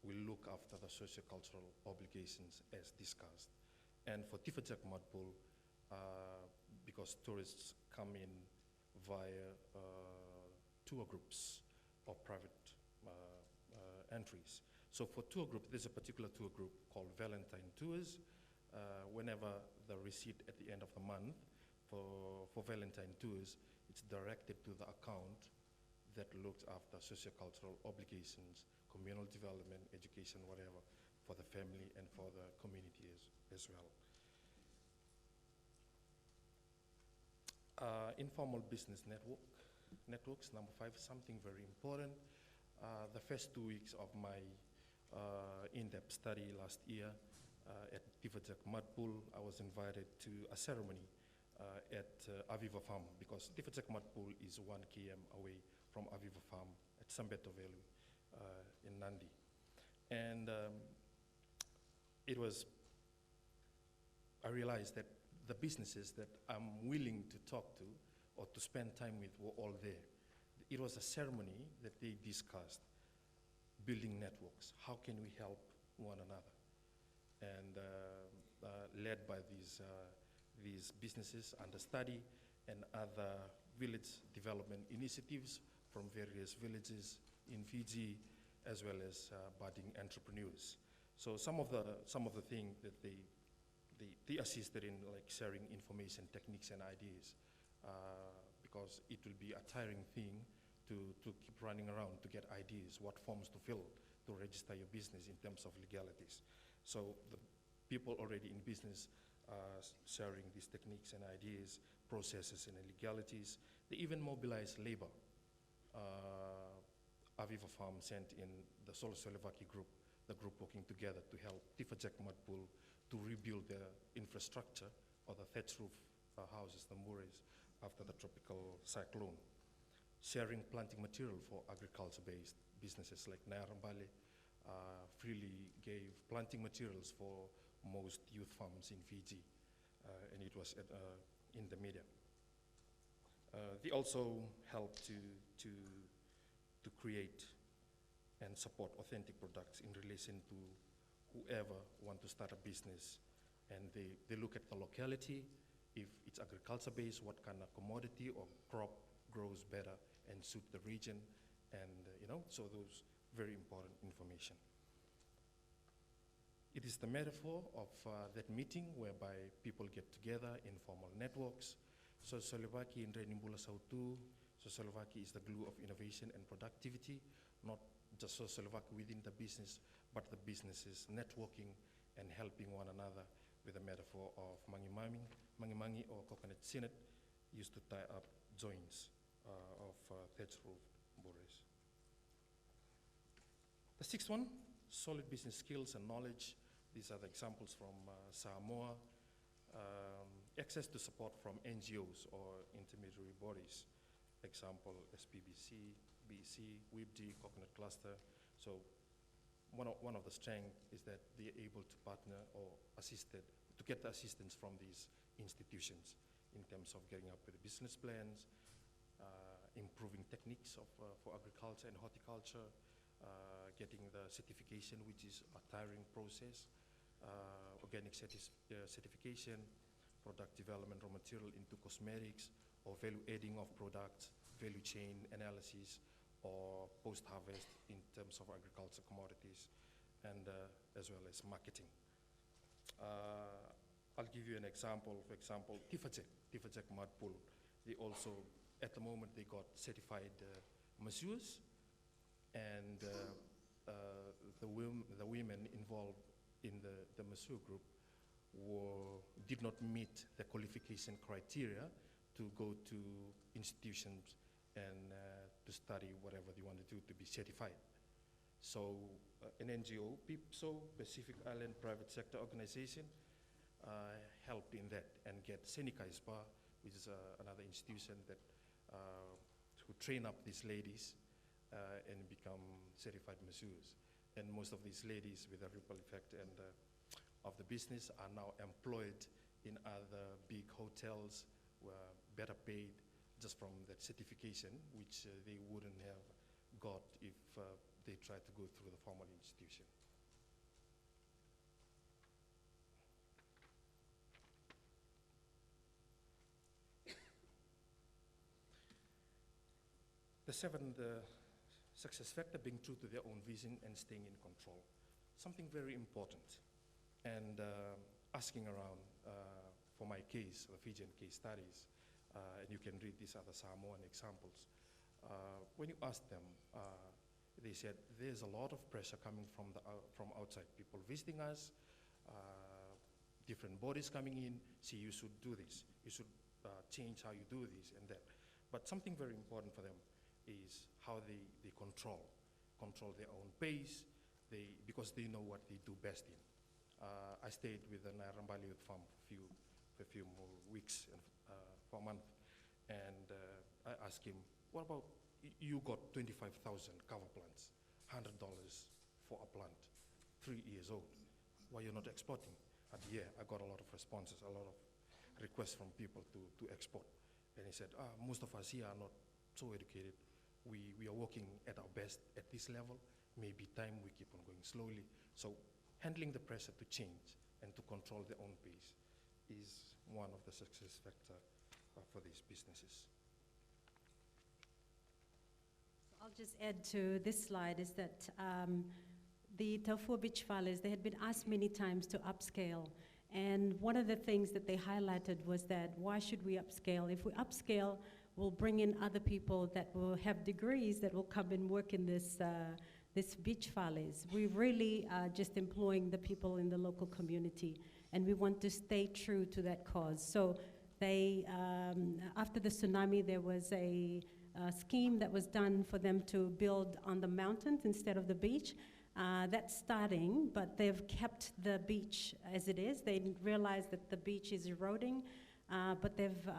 will look after the socio-cultural obligations as discussed. And for Tifajak Madpul, because tourists come in via tour groups or private entries. So for tour group, there's a particular tour group called Valentine Tours. Whenever the receipt at the end of the month for Valentine Tours, it's directed to the account that looks after socio-cultural obligations, communal development, education, whatever, for the family and for the community as well. Informal business networks, number 5, something very important. The first 2 weeks of my in-depth study last year at Tifajak Madpul, I was invited to a ceremony at Aviva Farm, because Tifajak Madpul is 1 km away from Aviva Farm at Sambeto Valley in Nandi. And I realized that the businesses that I'm willing to talk to or to spend time with were all there. It was a ceremony that they discussed building networks. How can we help one another? And led by these businesses under study and other village development initiatives from various villages in Fiji, as well as budding entrepreneurs. So some of the things that they assisted in, like sharing information, techniques, and ideas, because it will be a tiring thing to keep running around to get ideas, what forms to fill to register your business in terms of legalities. So the people already in business sharing these techniques and ideas, processes and legalities. They even mobilize labor. Aviva Farm sent in the Solosolevaki group, the group working together to help Tifajak Madpul to rebuild the infrastructure or the thatch roof houses, the mures, after the tropical cyclone. Sharing planting material for agriculture-based businesses like Nayarambale freely gave planting materials for most youth farms in Fiji, and it was in the media. They also helped to create and support authentic products in relation to whoever want to start a business. And they look at the locality, if it's agriculture-based, what kind of commodity or crop grows better and suit the region, and so those very important information. It is the metaphor of that meeting whereby people get together, informal networks. Solivaki in Renimbula Sautu, Solivaki is the glue of innovation and productivity, not just Solivaki within the business, but the businesses networking and helping one another, with a metaphor of mangi or coconut sinet used to tie up joints of thatch roof bores. The 6th one, solid business skills and knowledge. These are the examples from Samoa. Access to support from NGOs or intermediary bodies. Example, SPBC, BC, WIBG, Coconut Cluster. So one of the strengths is that they are able to partner or to get the assistance from these institutions in terms of getting up with the business plans, improving techniques for agriculture and horticulture, getting the certification, which is a tiring process, organic certification, product development, raw material into cosmetics, or value adding of products, value chain analysis, or post-harvest in terms of agriculture commodities, and as well as marketing. I'll give you an example. For example, Tifajek Mud Pool. They also, at the moment, they got certified masseurs, and the women involved in the masseur group did not meet the qualification criteria to go to institutions and to study whatever they want to do to be certified. So an NGO, PIPSO, Pacific Island Private Sector Organization, helped in that and get Seneca ISPA, which is another institution that to train up these ladies and become certified masseurs. And most of these ladies, with a ripple effect and of the business, are now employed in other big hotels, better paid, just from that certification, which they wouldn't have got if they tried to go through the formal institution. The seventh success factor, being true to their own vision and staying in control. Something very important. And asking around, for my case, the Fijian case studies, and you can read these other Samoan examples. When you ask them, they said there's a lot of pressure coming from outside, people visiting us, different bodies coming in, see, you should do this, you should change how you do this and that. But something very important for them is how they control their own pace, because they know what they do best in. I stayed with the Nairambali Youth Farm for a few more weeks, for a month, and I asked him, what about, you got 25,000 cover plants, $100 for a plant, 3 years old, why you're not exporting? And yeah, I got a lot of responses, a lot of requests from people to export. And he said, most of us here are not so educated. We are working at our best at this level. Maybe time we keep on going slowly. So handling the pressure to change and to control their own pace is one of the success factors for these businesses. I'll just add to this slide is that the Taufua Beach Whales, they had been asked many times to upscale. And one of the things that they highlighted was that why should we upscale? If we upscale, we'll bring in other people that will have degrees that will come and work in this beach whales. We really are just employing the people in the local community, and we want to stay true to that cause. So they, after the tsunami, there was a scheme that was done for them to build on the mountains instead of the beach. That's starting, but they've kept the beach as it is. They realized that the beach is eroding, but they've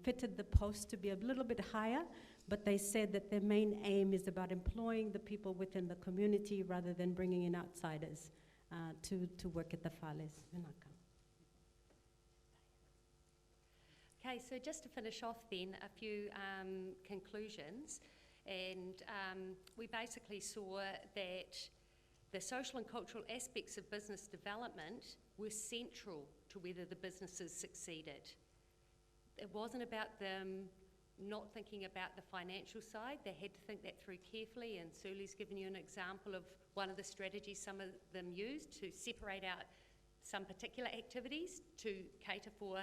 fitted the posts to be a little bit higher, but they said that their main aim is about employing the people within the community rather than bringing in outsiders to work at the whales. Okay, so just to finish off then, a few conclusions. And we basically saw that the social and cultural aspects of business development were central to whether the businesses succeeded. It wasn't about them not thinking about the financial side. They had to think that through carefully, and Suli's given you an example of one of the strategies some of them used to separate out some particular activities to cater for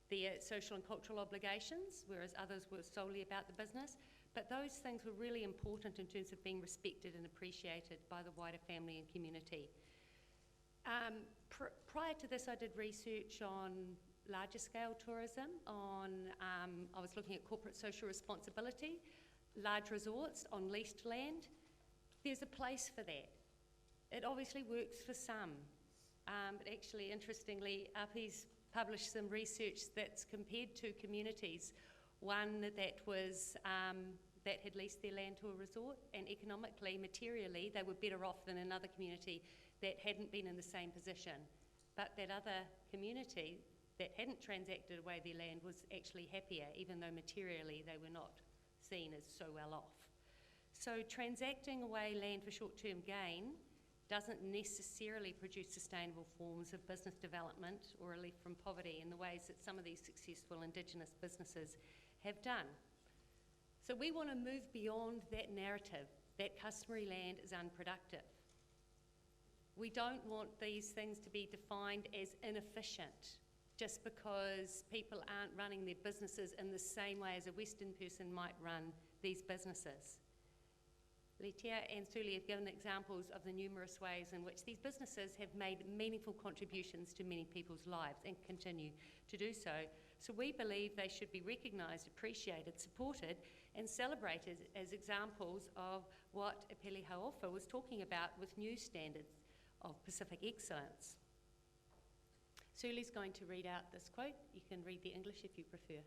their social and cultural obligations, whereas others were solely about the business. But those things were really important in terms of being respected and appreciated by the wider family and community. Prior to this, I did research on larger scale tourism. I was looking at corporate social responsibility, large resorts on leased land. There's a place for that. It obviously works for some, but actually, interestingly, I.T.S published some research that's compared two communities. One that was that had leased their land to a resort, and economically, materially, they were better off than another community that hadn't been in the same position. But that other community that hadn't transacted away their land was actually happier, even though materially they were not seen as so well off. So transacting away land for short-term gain doesn't necessarily produce sustainable forms of business development or relief from poverty in the ways that some of these successful Indigenous businesses have done. So we want to move beyond that narrative that customary land is unproductive. We don't want these things to be defined as inefficient just because people aren't running their businesses in the same way as a Western person might run these businesses. Letia and Suli have given examples of the numerous ways in which these businesses have made meaningful contributions to many people's lives and continue to do so. So we believe they should be recognised, appreciated, supported and celebrated as examples of what Epeli Hauofa was talking about with new standards of Pacific excellence. Suli's going to read out this quote. You can read the English if you prefer.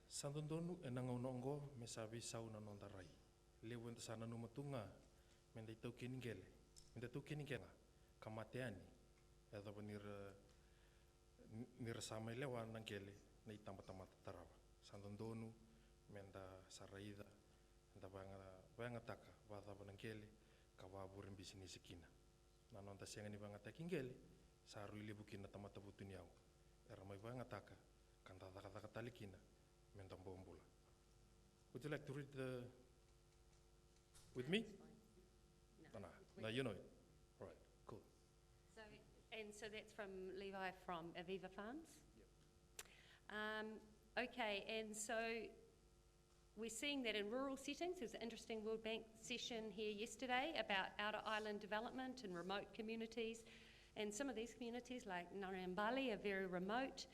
Sandondonu e nangaunongo me sabi sauna nondarai. Lewen sana numatunga mendai tau kiningele. Mendai tau kiningenga kamateani. Eda nira sama lewa nangele na itamba-tamba tarawa. Sandondonu menda saraida menda banga taka wada nangele kawaburin bisini sikina. Nanonta sianga ni banga takingele saru ile bukina tamata butuniau. Era mai banga taka kanda taka talikina. Would you like to read with me? No, you know it. All right, cool. So that's from Levi from Aviva Farms? Yep. Okay, and so we're seeing that in rural settings. There's an interesting World Bank session here yesterday about outer island development and remote communities. And some of these communities, like Narambali, are very remote.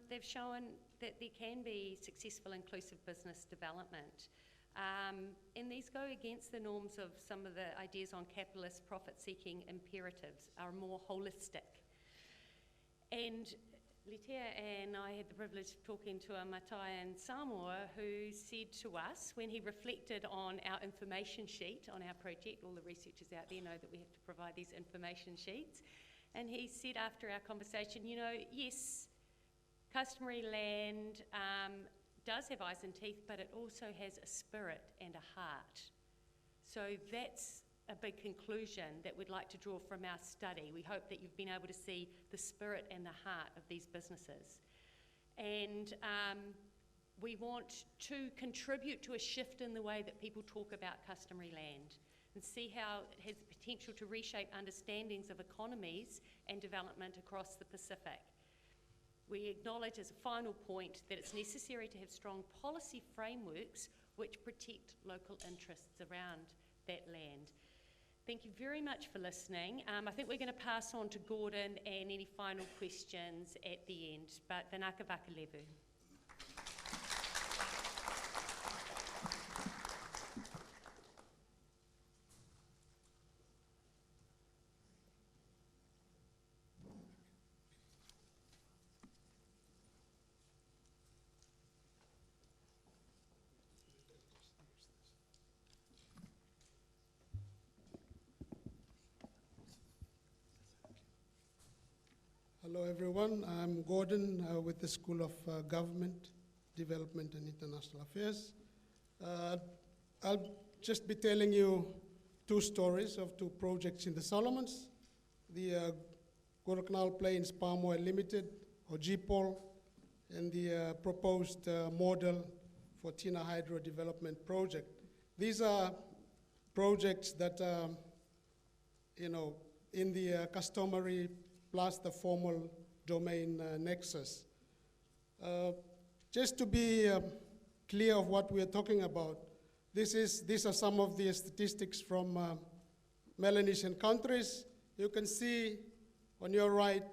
They've shown that there can be successful inclusive business development. And these go against the norms of some of the ideas on capitalist profit-seeking imperatives, are more holistic. And Letia and I had the privilege of talking to a Matai in Samoa who said to us, when he reflected on our information sheet on our project, all the researchers out there know that we have to provide these information sheets, and he said after our conversation, you know, yes, customary land does have eyes and teeth, but it also has a spirit and a heart. So that's a big conclusion that we'd like to draw from our study. We hope that you've been able to see the spirit and the heart of these businesses. And we want to contribute to a shift in the way that people talk about customary land and see how it has the potential to reshape understandings of economies and development across the Pacific. We acknowledge as a final point that it's necessary to have strong policy frameworks which protect local interests around that land. Thank you very much for listening. I think we're going to pass on to Gordon and any final questions at the end, but Vanaka Vakalevu. Hello everyone, I'm Gordon with the School of Government, Development and International Affairs. I'll just be telling you two stories of two projects in the Solomons. The Guadalcanal Plains Palm Oil Limited, or GPOL, and the proposed model for Tina Hydro Development Project. These are projects that are, in the customary plus the formal domain nexus. Just to be clear of what we are talking about, these are some of the statistics from Melanesian countries. You can see on your right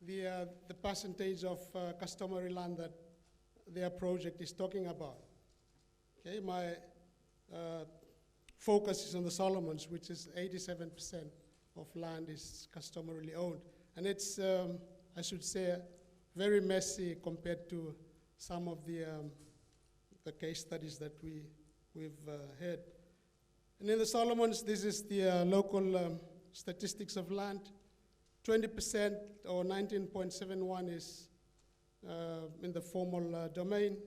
the percentage of customary land that their project is talking about. Okay, my focus is on the Solomons, which is 87% of land is customarily owned. And it's, I should say, very messy compared to some of the case studies that we've heard. And in the Solomons, this is the local statistics of land. 20% or 19.71 is in the formal domain.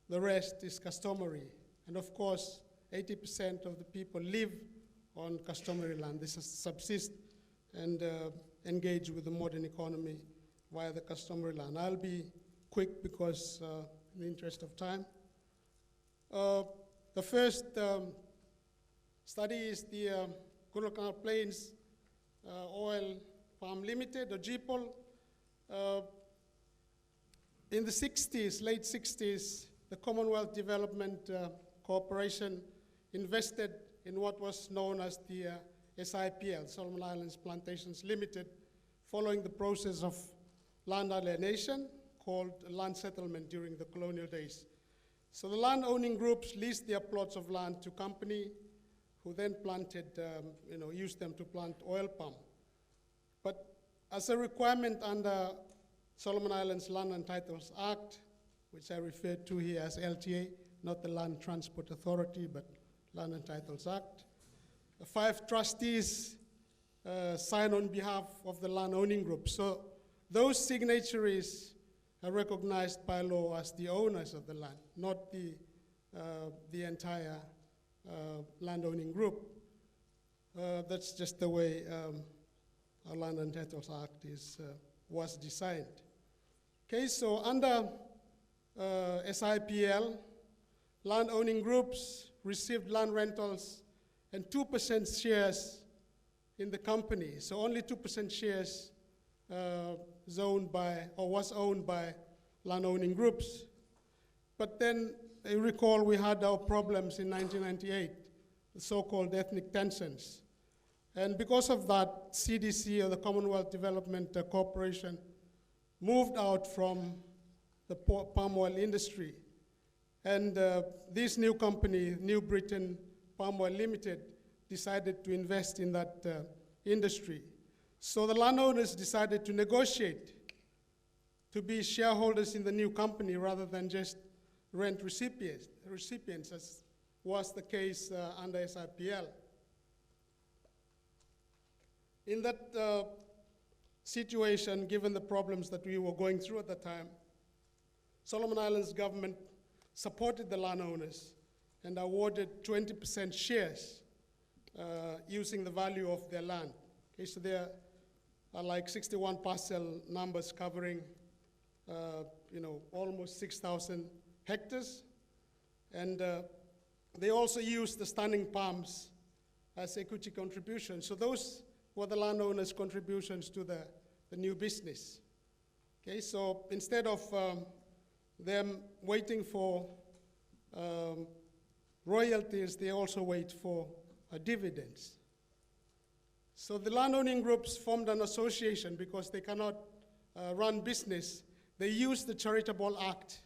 The rest is customary. And of course, 80% of the people live on customary land. This is subsist and engage with the modern economy via the customary land. I'll be quick because in the interest of time. The first study is the Guadalcanal Plains Oil Palm Limited, or GPOL. In the 60s, late 60s, the Commonwealth Development Corporation invested in what was known as the SIPL, Solomon Islands Plantations Limited, following the process of land alienation called land settlement during the colonial days. So the land-owning groups leased their plots of land to company who then planted, used them to plant oil palm. But as a requirement under Solomon Islands Land and Titles Act, which I refer to here as LTA, not the Land Transport Authority, but Land and Titles Act, the 5 trustees sign on behalf of the land-owning group. So those signatories are recognized by law as the owners of the land, not the entire land-owning group. That's just the way our Land and Titles Act was designed. Okay, so under SIPL, land-owning groups received land rentals and 2% shares in the company. So only 2% shares was owned by land-owning groups. But then, you recall, we had our problems in 1998, the so-called ethnic tensions. And because of that, CDC, or the Commonwealth Development Corporation, moved out from the palm oil industry. And this new company, New Britain Palm Oil Limited, decided to invest in that industry. So the landowners decided to negotiate to be shareholders in the new company rather than just rent recipients, as was the case under SIPL. In that situation, given the problems that we were going through at the time, Solomon Islands government supported the landowners and awarded 20% shares using the value of their land. Okay, so there are like 61 parcel numbers covering almost 6,000 hectares. And they also used the standing palms as equity contributions. So those were the landowners' contributions to the new business. Okay, so instead of them waiting for royalties, they also wait for dividends. So the landowning groups formed an association because they cannot run business. They used the Charitable Act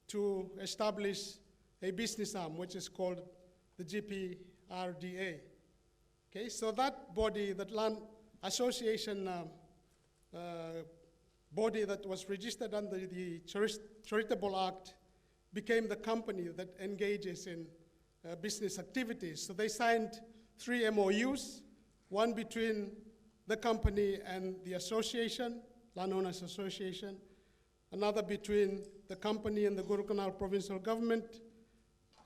to establish a business arm, which is called the GPRDA. Okay, so that body, that land association body that was registered under the Charitable Act became the company that engages in business activities. So they signed 3 MOUs, one between the company and the association, Landowners Association, another between the company and the Guadalcanal provincial government,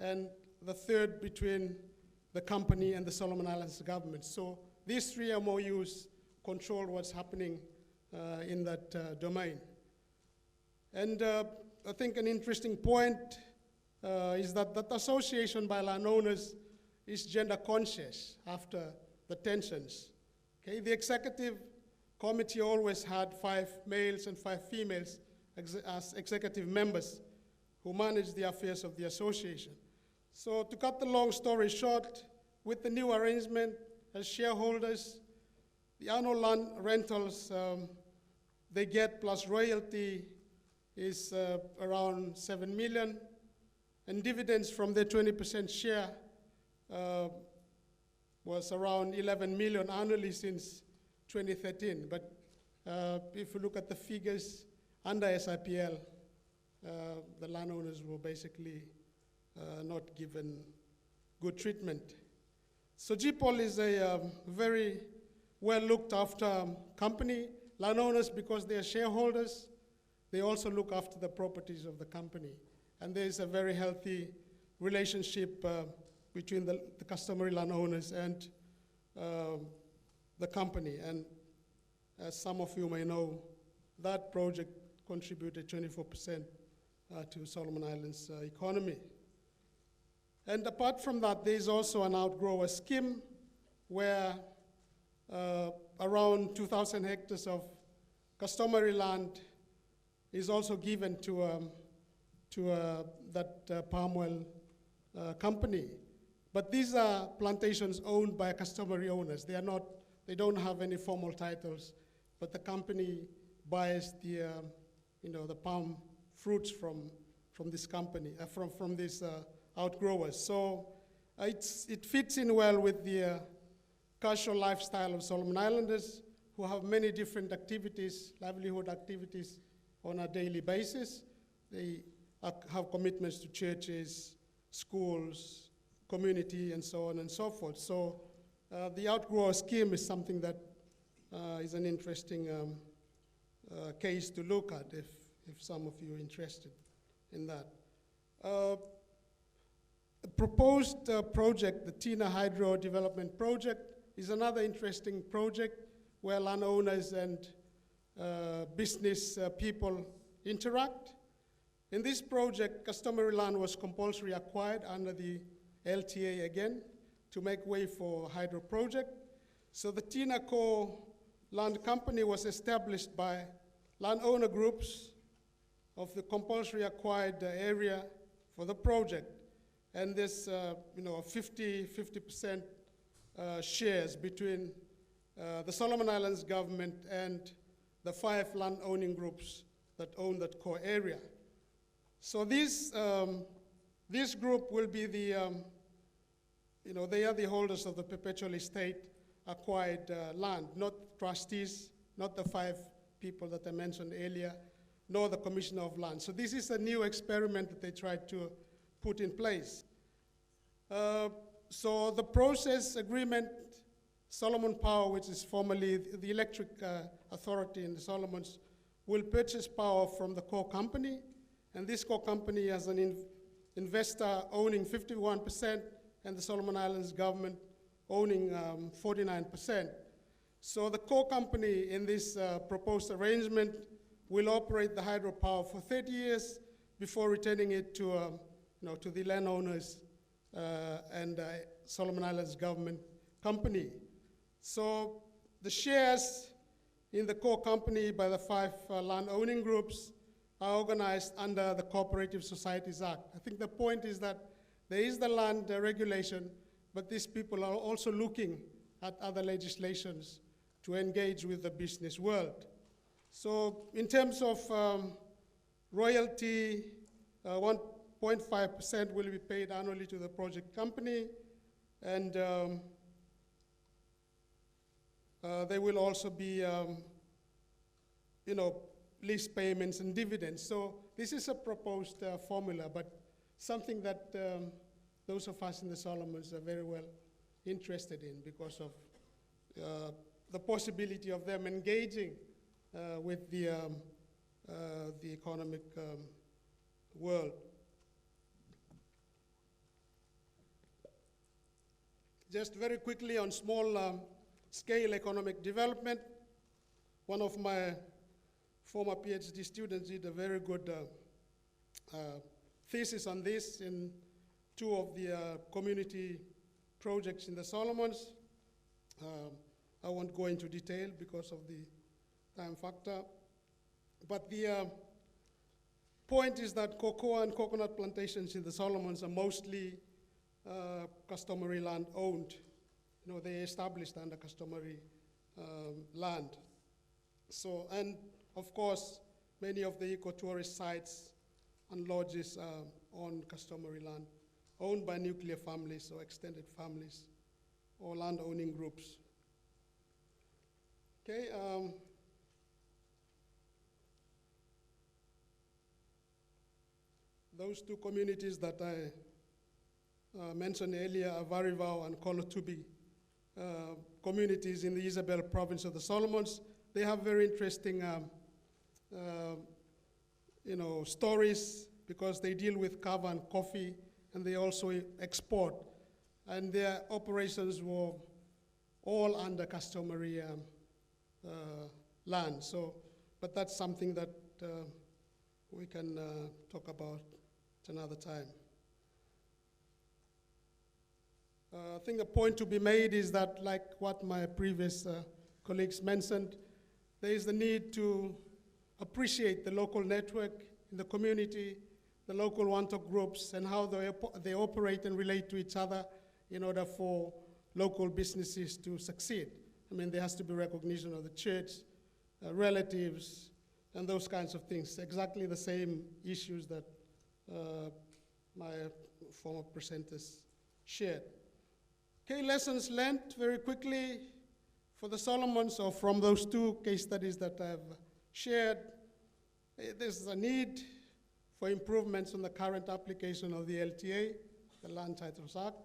and the third between the company and the Solomon Islands government. So these 3 MOUs control what's happening in that domain. And I think an interesting point is that that association by landowners is gender conscious after the tensions. Okay, the executive committee always had 5 males and 5 females as executive members who manage the affairs of the association. So to cut the long story short, with the new arrangement as shareholders, the annual land rentals they get plus royalty is around 7 million, and dividends from their 20% share was around 11 million annually since 2013. But if you look at the figures, under SIPL, the landowners were basically not given good treatment. So GPOL is a very well looked after company. Landowners, because they are shareholders, they also look after the properties of the company. And there is a very healthy relationship between the customary landowners and the company. And as some of you may know, that project contributed 24% to Solomon Islands' economy. And apart from that, there is also an outgrower scheme where around 2,000 hectares of customary land is also given to that palm oil company. But these are plantations owned by customary owners. They don't have any formal titles, but the company buys the palm fruits from this company, from these outgrowers. So it fits in well with the casual lifestyle of Solomon Islanders, who have many different activities, livelihood activities on a daily basis. They have commitments to churches, schools, community, and so on and so forth. So the outgrower scheme is something that is an interesting case to look at if some of you are interested in that. The proposed project, the Tina Hydro Development Project, is another interesting project where landowners and business people interact. In this project, customary land was compulsory acquired under the LTA again to make way for hydro project. So the Tina Co Land Company was established by landowner groups of the compulsory acquired area for the project. And there's 50% shares between the Solomon Islands government and the 5 land owning groups that own that core area. So this group will be they are the holders of the perpetual estate acquired land, not trustees, not the 5 people that I mentioned earlier, nor the Commissioner of Land. So this is a new experiment that they tried to put in place. So the process agreement, Solomon Power, which is formerly the electric authority in the Solomons, will purchase power from the core company, and this core company has an investor owning 51% and the Solomon Islands government owning 49%. So the core company in this proposed arrangement will operate the hydropower for 30 years before returning it to the landowners and Solomon Islands government company. So the shares in the core company by the 5 land owning groups are organized under the Cooperative Societies Act. I think the point is that there is the land regulation, but these people are also looking at other legislations to engage with the business world. So in terms of royalty, 1.5% will be paid annually to the project company, and there will also be lease payments and dividends. So this is a proposed formula, but something that those of us in the Solomons are very well interested in because of the possibility of them engaging with the economic world. Just very quickly on small scale economic development, one of my former PhD students did a very good thesis on this in 2 of the community projects in the Solomons. I won't go into detail because of the time factor. But the point is that cocoa and coconut plantations in the Solomons are mostly customary land owned. They established under customary land. So, and of course, many of the ecotourist sites and lodges are on customary land, owned by nuclear families or extended families or land owning groups. Okay. those two communities that I mentioned earlier are Varivau and Kolotubi communities in the Isabel province of the Solomons. They have very interesting stories because they deal with kava and coffee, and they also export. And their operations were all under customary land. But that's something that we can talk about at another time. I think a point to be made is that, like what my previous colleagues mentioned, there is the need to appreciate the local network in the community, the local wanted groups, and how they operate and relate to each other in order for local businesses to succeed. I mean, there has to be recognition of the church, relatives, and those kinds of things. Exactly the same issues that my former presenters shared. Okay, lessons learned very quickly for the Solomons, or from those two case studies that I've shared. There's a need for improvements on the current application of the LTA, the Land Titles Act,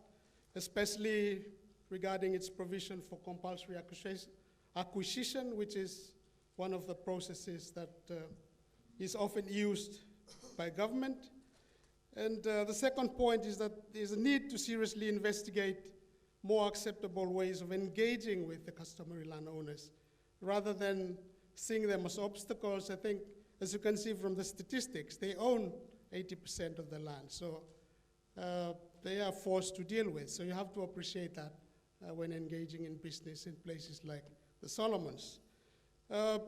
especially regarding its provision for compulsory acquisition, which is one of the processes that is often used by government. And the second point is that there's a need to seriously investigate more acceptable ways of engaging with the customary landowners, rather than seeing them as obstacles. I think, as you can see from the statistics, they own 80% of the land, so they are forced to deal with. So you have to appreciate that when engaging in business in places like the Solomons. A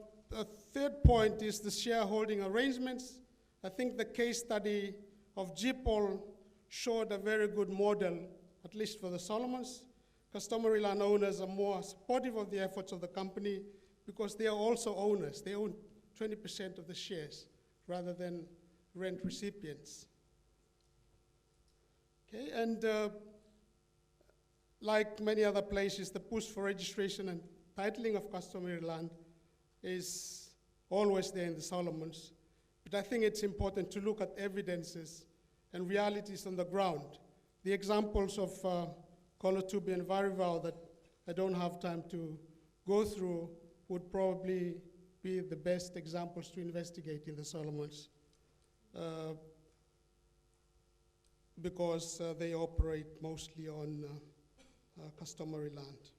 third point is the shareholding arrangements. I think the case study of GPOL showed a very good model, at least for the Solomons. Customary landowners are more supportive of the efforts of the company because they are also owners. They own 20% of the shares rather than rent recipients. Okay, and like many other places, the push for registration and titling of customary land is always there in the Solomons. But I think it's important to look at evidences and realities on the ground. The examples of Kolotubi and Varivau that I don't have time to go through would probably be the best examples to investigate in the Solomons because they operate mostly on customary land.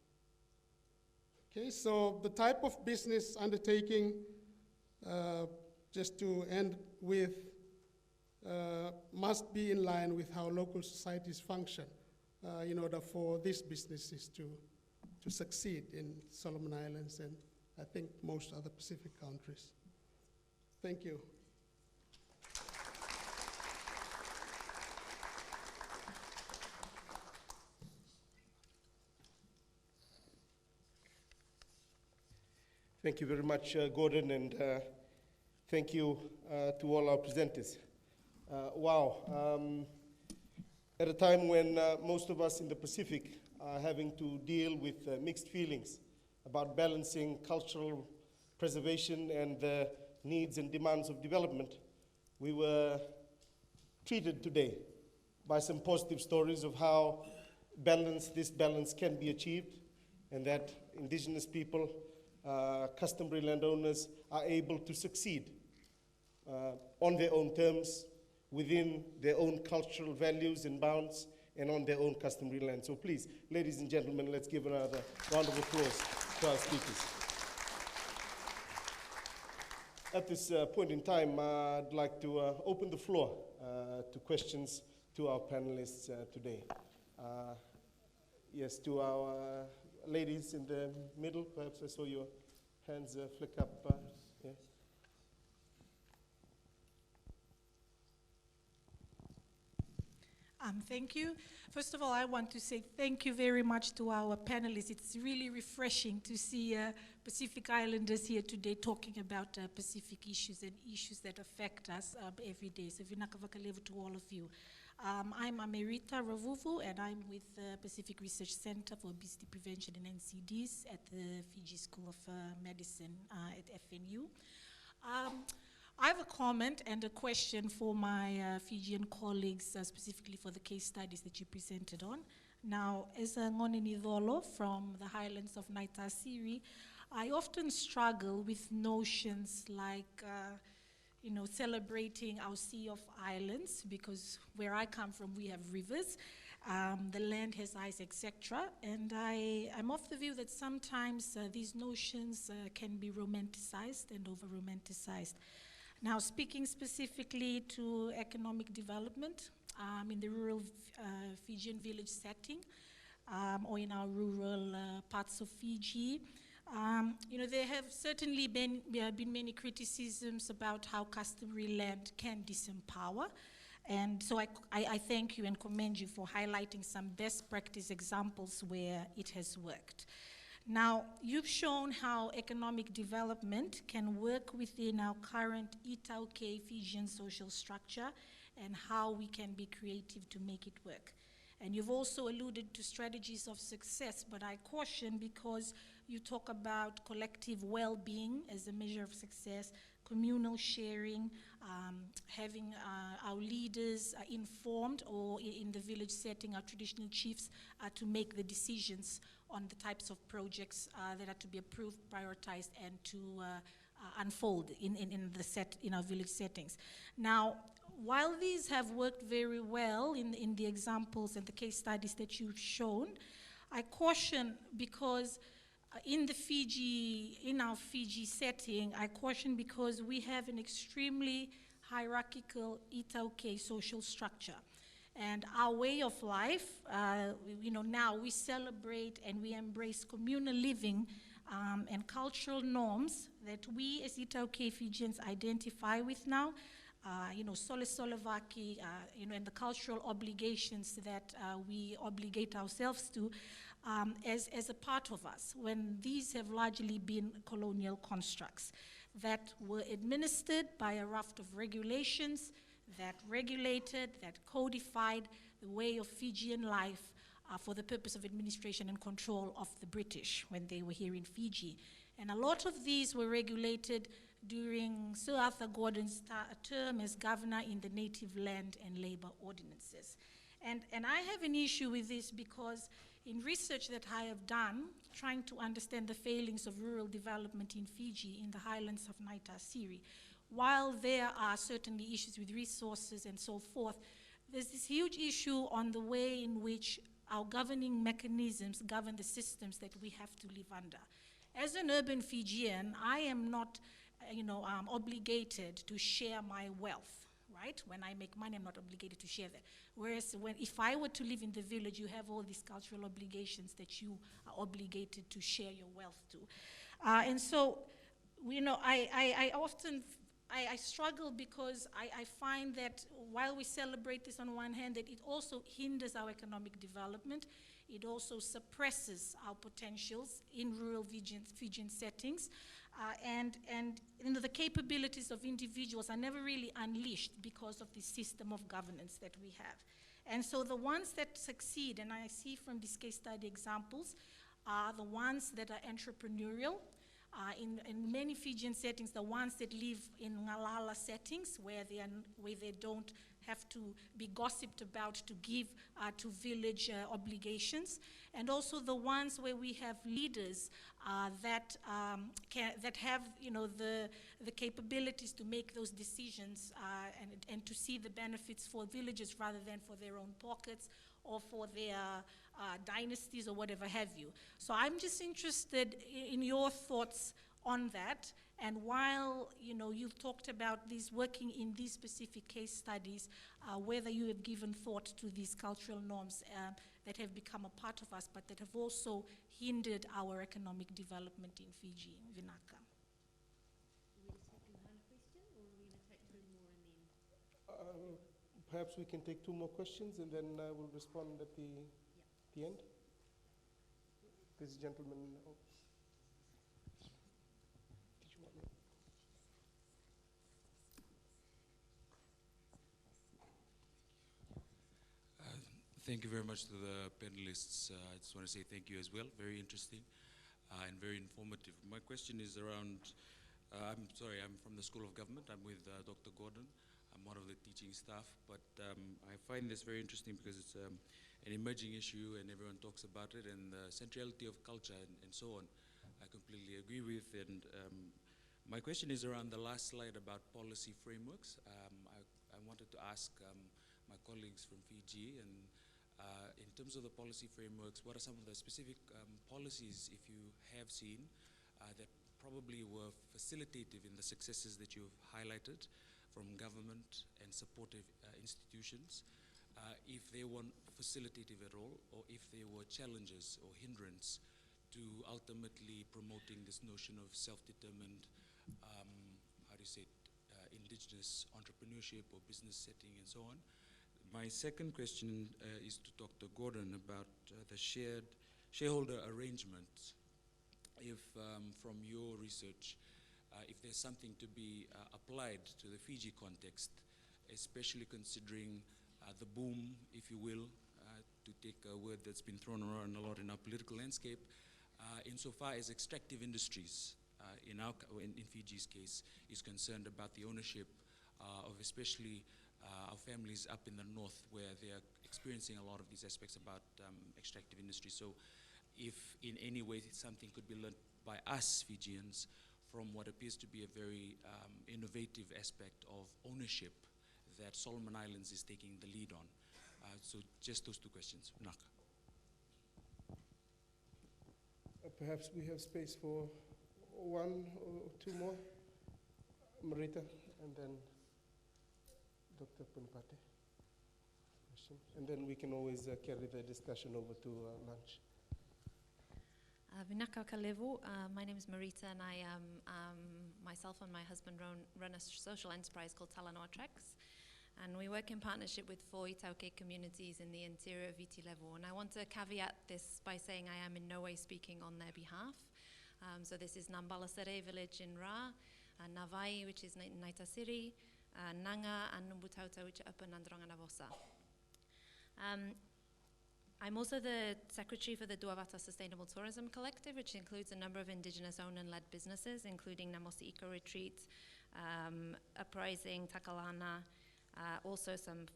Okay, so the type of business undertaking, just to end with, must be in line with how local societies function in order for these businesses to succeed in Solomon Islands and I think most other Pacific countries. Thank you. Thank you very much, Gordon, and thank you to all our presenters. Wow. At a time when most of us in the Pacific are having to deal with mixed feelings about balancing cultural preservation and the needs and demands of development, we were treated today by some positive stories of how this balance can be achieved, and that indigenous people, customary landowners are able to succeed on their own terms, within their own cultural values and bounds, and on their own customary land. So please, ladies and gentlemen, let's give another round of applause to our speakers. At this point in time, I'd like to open the floor to questions to our panelists today. Yes, to our ladies in the middle, perhaps I saw your hands flick up. Yeah. Thank you. First of all, I want to say thank you very much to our panelists. It's really refreshing to see Pacific Islanders here today talking about Pacific issues and issues that affect us every day. So vinakavakalevu to all of you. I'm Amerita Ravuvu, and I'm with the Pacific Research Center for Obesity Prevention and NCDs at the Fiji School of Medicine at FNU. I have a comment and a question for my Fijian colleagues, specifically for the case studies that you presented on. Now, as a Ngonini from the highlands of Naitasiri, I often struggle with notions like, celebrating our Sea of Islands, because where I come from, we have rivers, the land has eyes, etc. And I'm of the view that sometimes these notions can be romanticized and over-romanticized. Now, speaking specifically to economic development in the rural Fijian village setting, or in our rural parts of Fiji, there have certainly been many criticisms about how customary land can disempower. And so I thank you and commend you for highlighting some best practice examples where it has worked. Now, you've shown how economic development can work within our current Itauke Fijian social structure and how we can be creative to make it work. And you've also alluded to strategies of success, but I caution because you talk about collective well-being as a measure of success, communal sharing, having our leaders informed, or in the village setting, our traditional chiefs to make the decisions on the types of projects that are to be approved, prioritized, and to unfold in our village settings. Now, while these have worked very well in the examples and the case studies that you've shown, I caution because in our Fiji setting, I caution because we have an extremely hierarchical Itauke social structure. And our way of life, now we celebrate and we embrace communal living and cultural norms that we as Itauke Fijians identify with now. Sole Solevaki, and the cultural obligations that we obligate ourselves to as a part of us, when these have largely been colonial constructs that were administered by a raft of regulations that regulated, that codified the way of Fijian life for the purpose of administration and control of the British when they were here in Fiji. And a lot of these were regulated during Sir Arthur Gordon's term as governor in the Native Land and Labor Ordinances. And I have an issue with this because in research that I have done, trying to understand the failings of rural development in Fiji in the highlands of Naitasiri, while there are certainly issues with resources and so forth, there's this huge issue on the way in which our governing mechanisms govern the systems that we have to live under. As an urban Fijian, I am not obligated to share my wealth, right? When I make money, I'm not obligated to share that. Whereas if I were to live in the village, you have all these cultural obligations that you are obligated to share your wealth to. And so, I often struggle because I find that while we celebrate this on one hand, that it also hinders our economic development. It also suppresses our potentials in rural Fijian settings. And the capabilities of individuals are never really unleashed because of the system of governance that we have. And so the ones that succeed, and I see from these case study examples, are the ones that are entrepreneurial. In many Fijian settings, the ones that live in ngalala settings where they don't have to be gossiped about to give to village obligations, and also the ones where we have leaders that have the capabilities to make those decisions and to see the benefits for villages rather than for their own pockets or for their dynasties or whatever have you. So I'm just interested in your thoughts on that. And while you've talked about these working in these specific case studies, whether you have given thought to these cultural norms that have become a part of us, but that have also hindered our economic development in Fiji, Vinaka. Perhaps we can take two more questions and then we'll respond at the end. This gentleman. Thank you very much to the panelists. I just want to say thank you as well. Very interesting and very informative. My question is around I'm sorry, I'm from the School of Government. I'm with Dr. Gordon. I'm one of the teaching staff, but I find this very interesting because it's an emerging issue and everyone talks about it, and the centrality of culture and so on. I completely agree with, and my question is around the last slide about policy frameworks. I wanted to ask my colleagues from Fiji, and in terms of the policy frameworks, what are some of the specific policies, if you have seen, that probably were facilitative in the successes that you've highlighted from government and supportive institutions, if they weren't facilitative at all, or if there were challenges or hindrance to ultimately promoting this notion of self-determined, how do you say it, indigenous entrepreneurship or business setting and so on. My second question is to Dr. Gordon about the shareholder arrangements. If from your research, if there's something to be applied to the Fiji context, especially considering the boom, if you will, to take a word that's been thrown around a lot in our political landscape, insofar as extractive industries, in Fiji's case, is concerned about the ownership of especially our families up in the north, where they are experiencing a lot of these aspects about extractive industry. So if in any way something could be learned by us Fijians from what appears to be a very innovative aspect of ownership that Solomon Islands is taking the lead on. So just those two questions. Naka. Perhaps we have space for one or two more. Marita, and then Dr. Punpate. And then we can always carry the discussion over to lunch. Vinaka Kalevu. My name is Marita, and I myself and my husband run a social enterprise called Talanoa Treks, and we work in partnership with 4 Itauke communities in the interior of Viti Levu. And I want to caveat this by saying I am in no way speaking on their behalf. So this is Nambalasere village in Ra, Navai, which is in Naitasiri, Nanga, and Numbutauta, which are up in Nandronganabosa. I'm also the secretary for the Duavata Sustainable Tourism Collective, which includes a number of indigenous owned and led businesses, including Namosi Eco Retreat, Uprising, Takalana, also some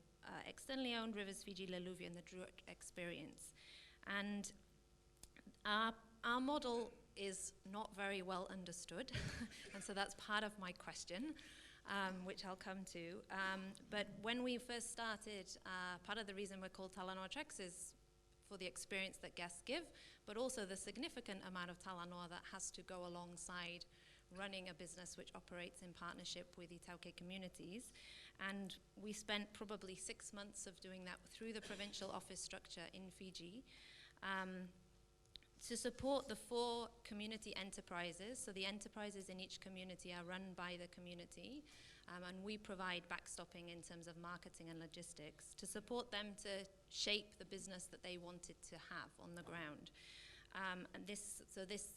externally owned Rivers Fiji, Leluvia, and the Druid Experience. And our model is not very well understood, and so that's part of my question, which I'll come to. But when we first started, part of the reason we're called Talanoa Treks is for the experience that guests give, but also the significant amount of Talanoa that has to go alongside running a business which operates in partnership with Itauke communities. And we spent probably 6 months of doing that through the provincial office structure in Fiji, to support the 4 community enterprises. So the enterprises in each community are run by the community, and we provide backstopping in terms of marketing and logistics to support them to shape the business that they wanted to have on the ground. And this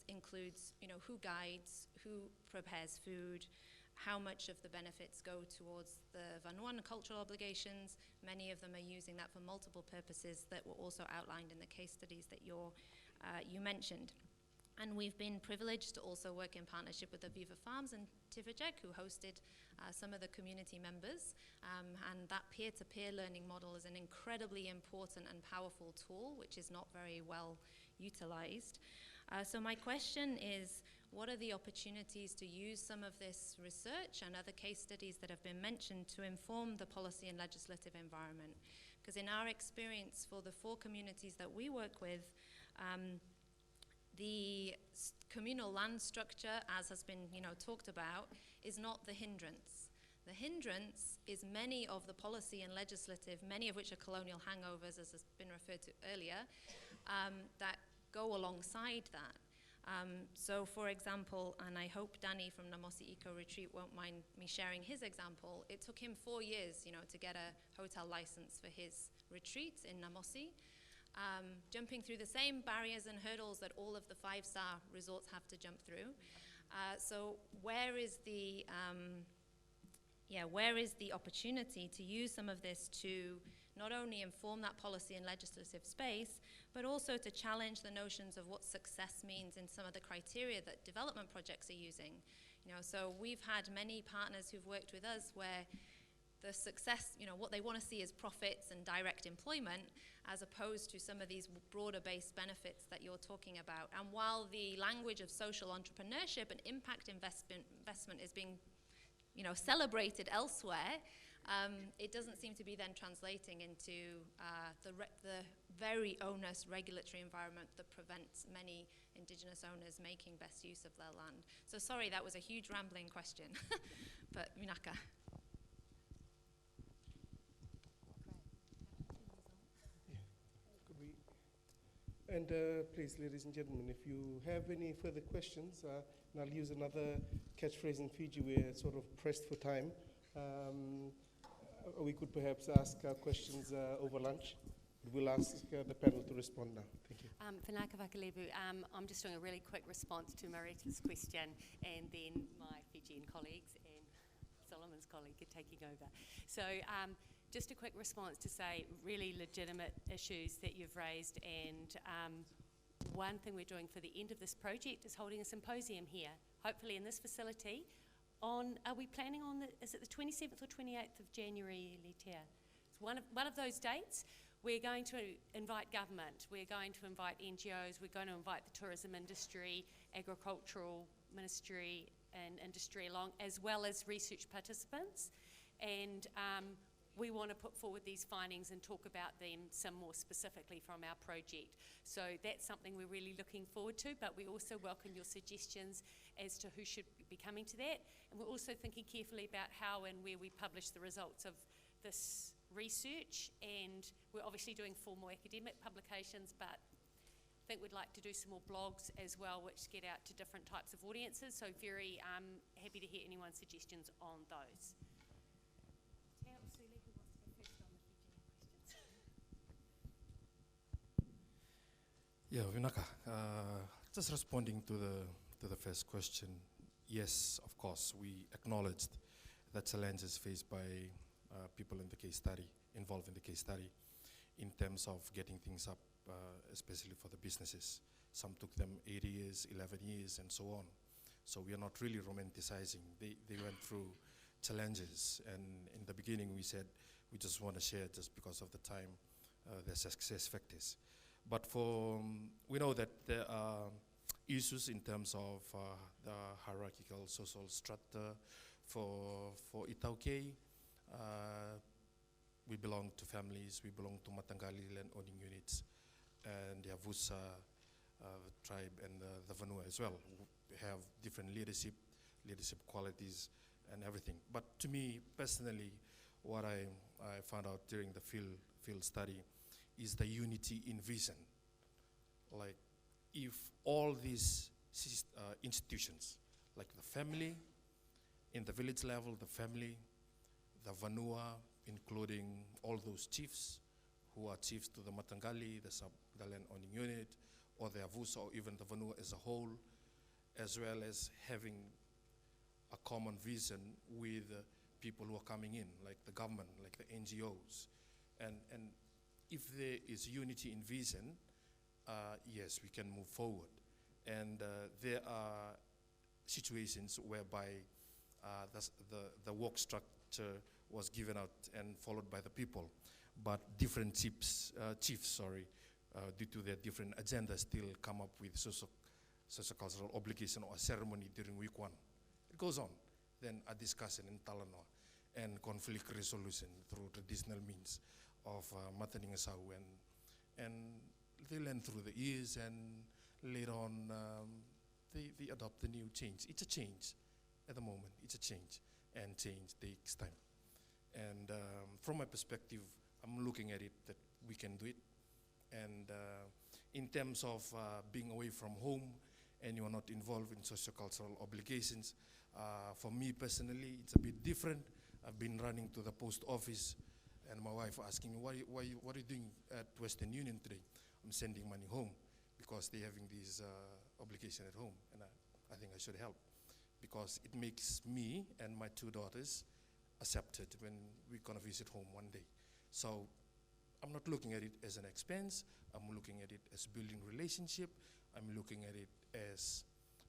includes, who guides, who prepares food, how much of the benefits go towards the Vanuan cultural obligations. Many of them are using that for multiple purposes that were also outlined in the case studies that you mentioned. And we've been privileged to also work in partnership with Aviva Farms and Tifajek, who hosted some of the community members. And that peer-to-peer learning model is an incredibly important and powerful tool, which is not very well utilized. So my question is, what are the opportunities to use some of this research and other case studies that have been mentioned to inform the policy and legislative environment? Because in our experience for the 4 communities that we work with, the communal land structure, as has been talked about, is not the hindrance. The hindrance is many of the policy and legislative, many of which are colonial hangovers, as has been referred to earlier, that go alongside that. So for example, and I hope Danny from Namosi Eco Retreat won't mind me sharing his example, it took him 4 years to get a hotel license for his retreat in Namosi. Jumping through the same barriers and hurdles that all of the 5-star resorts have to jump through. So where is the opportunity to use some of this to not only inform that policy and legislative space, but also to challenge the notions of what success means in some of the criteria that development projects are using. So we've had many partners who've worked with us where the success, what they want to see is profits and direct employment, as opposed to some of these broader-based benefits that you're talking about. And while the language of social entrepreneurship and impact investment is being, celebrated elsewhere, it doesn't seem to be then translating into the very onerous regulatory environment that prevents many Indigenous owners making best use of their land. So sorry, that was a huge rambling question, but Minaka. And please, ladies and gentlemen, if you have any further questions, and I'll use another catchphrase in Fiji, we're sort of pressed for time. We could perhaps ask our questions over lunch. We'll ask the panel to respond now. Thank you. Whanaka Vakalevu, I'm just doing a really quick response to Marita's question, and then my Fijian colleagues and Solomon's colleague are taking over. So just a quick response to say really legitimate issues that you've raised, and one thing we're doing for the end of this project is holding a symposium here, hopefully in this facility, are we planning on, is it the 27th or 28th of January, Litea? It's one of those dates. We're going to invite government, we're going to invite NGOs, we're going to invite the tourism industry, agricultural ministry and industry along, as well as research participants. And we want to put forward these findings and talk about them some more specifically from our project. So that's something we're really looking forward to, but we also welcome your suggestions as to who should be coming to that. And we're also thinking carefully about how and where we publish the results of this research, and we're obviously doing formal academic publications, but I think we'd like to do some more blogs as well, which get out to different types of audiences. So very happy to hear anyone's suggestions on those. Yeah, Vinaka, just responding to the first question. Yes, of course, we acknowledged the challenges faced by people in the case study, involved in the case study, in terms of getting things up, especially for the businesses. Some took them 8 years, 11 years, and so on. So we are not really romanticizing. They went through challenges, and in the beginning we said we just want to share just because of the time, the success factors. But we know that there are issues in terms of the hierarchical social strata for Itauke. We belong to families, we belong to Matangali land owning units, and the Avusa tribe and the Vanua as well. We have different leadership qualities and everything. But to me, personally, what I found out during the field study is the unity in vision. Like, if all these institutions, like the family, in the village level, the family, the Vanua, including all those chiefs who are chiefs to the Matangali, the land owning unit, or the Avusa, or even the Vanua as a whole, as well as having a common vision with people who are coming in, like the government, like the NGOs. And if there is unity in vision, yes, we can move forward. And there are situations whereby the work structure was given out and followed by the people, but different chiefs, due to their different agendas, still come up with socio-cultural obligation or a ceremony during week one. It goes on. Then a discussion in Talanoa and conflict resolution through traditional means of mataning sau, and they learn through the years, and later on they adopt the new change. It's a change at the moment. It's a change, and change takes time. And from my perspective, I'm looking at it that we can do it. And in terms of being away from home and you are not involved in sociocultural obligations, for me personally, it's a bit different. I've been running to the post office, and my wife asking me, what are you doing at Western Union today? I'm sending money home because they're having these obligation at home, and I think I should help because it makes me and my 2 daughters accepted when we're gonna visit home one day. So I'm not looking at it as an expense. I'm looking at it as building relationship. I'm looking at it as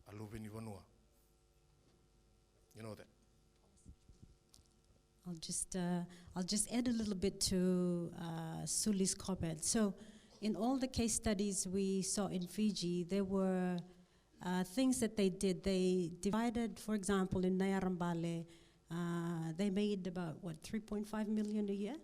a loveni vanua. You know that. I'll just add a little bit to Suli's comment. So, in all the case studies we saw in Fiji, there were things that they did. They divided, for example, in Nyarambale, they made about, 3.5 million a year?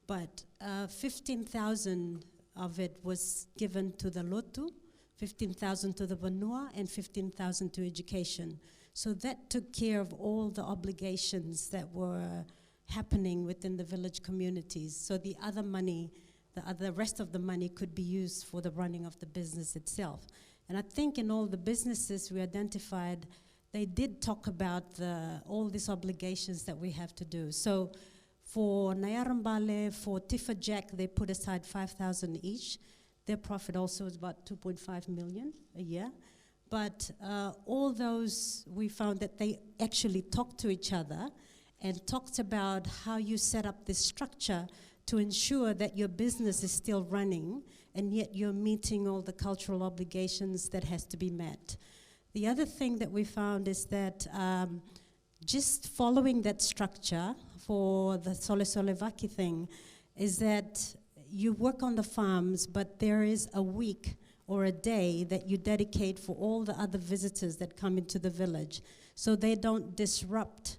But 15,000 of it was given to the lotu, 15,000 to the vanua, and 15,000 to education. So that took care of all the obligations that were happening within the village communities. So the other money, the rest of the money could be used for the running of the business itself. And I think in all the businesses we identified, they did talk about all these obligations that we have to do. So for Nyarambale, for Tifa Jack, they put aside 5,000 each. Their profit also is about 2.5 million a year. But all those, we found that they actually talked to each other and talked about how you set up this structure to ensure that your business is still running and yet you're meeting all the cultural obligations that has to be met. The other thing that we found is that just following that structure for the Sole Vaki thing is that you work on the farms, but there is a week or a day that you dedicate for all the other visitors that come into the village, so they don't disrupt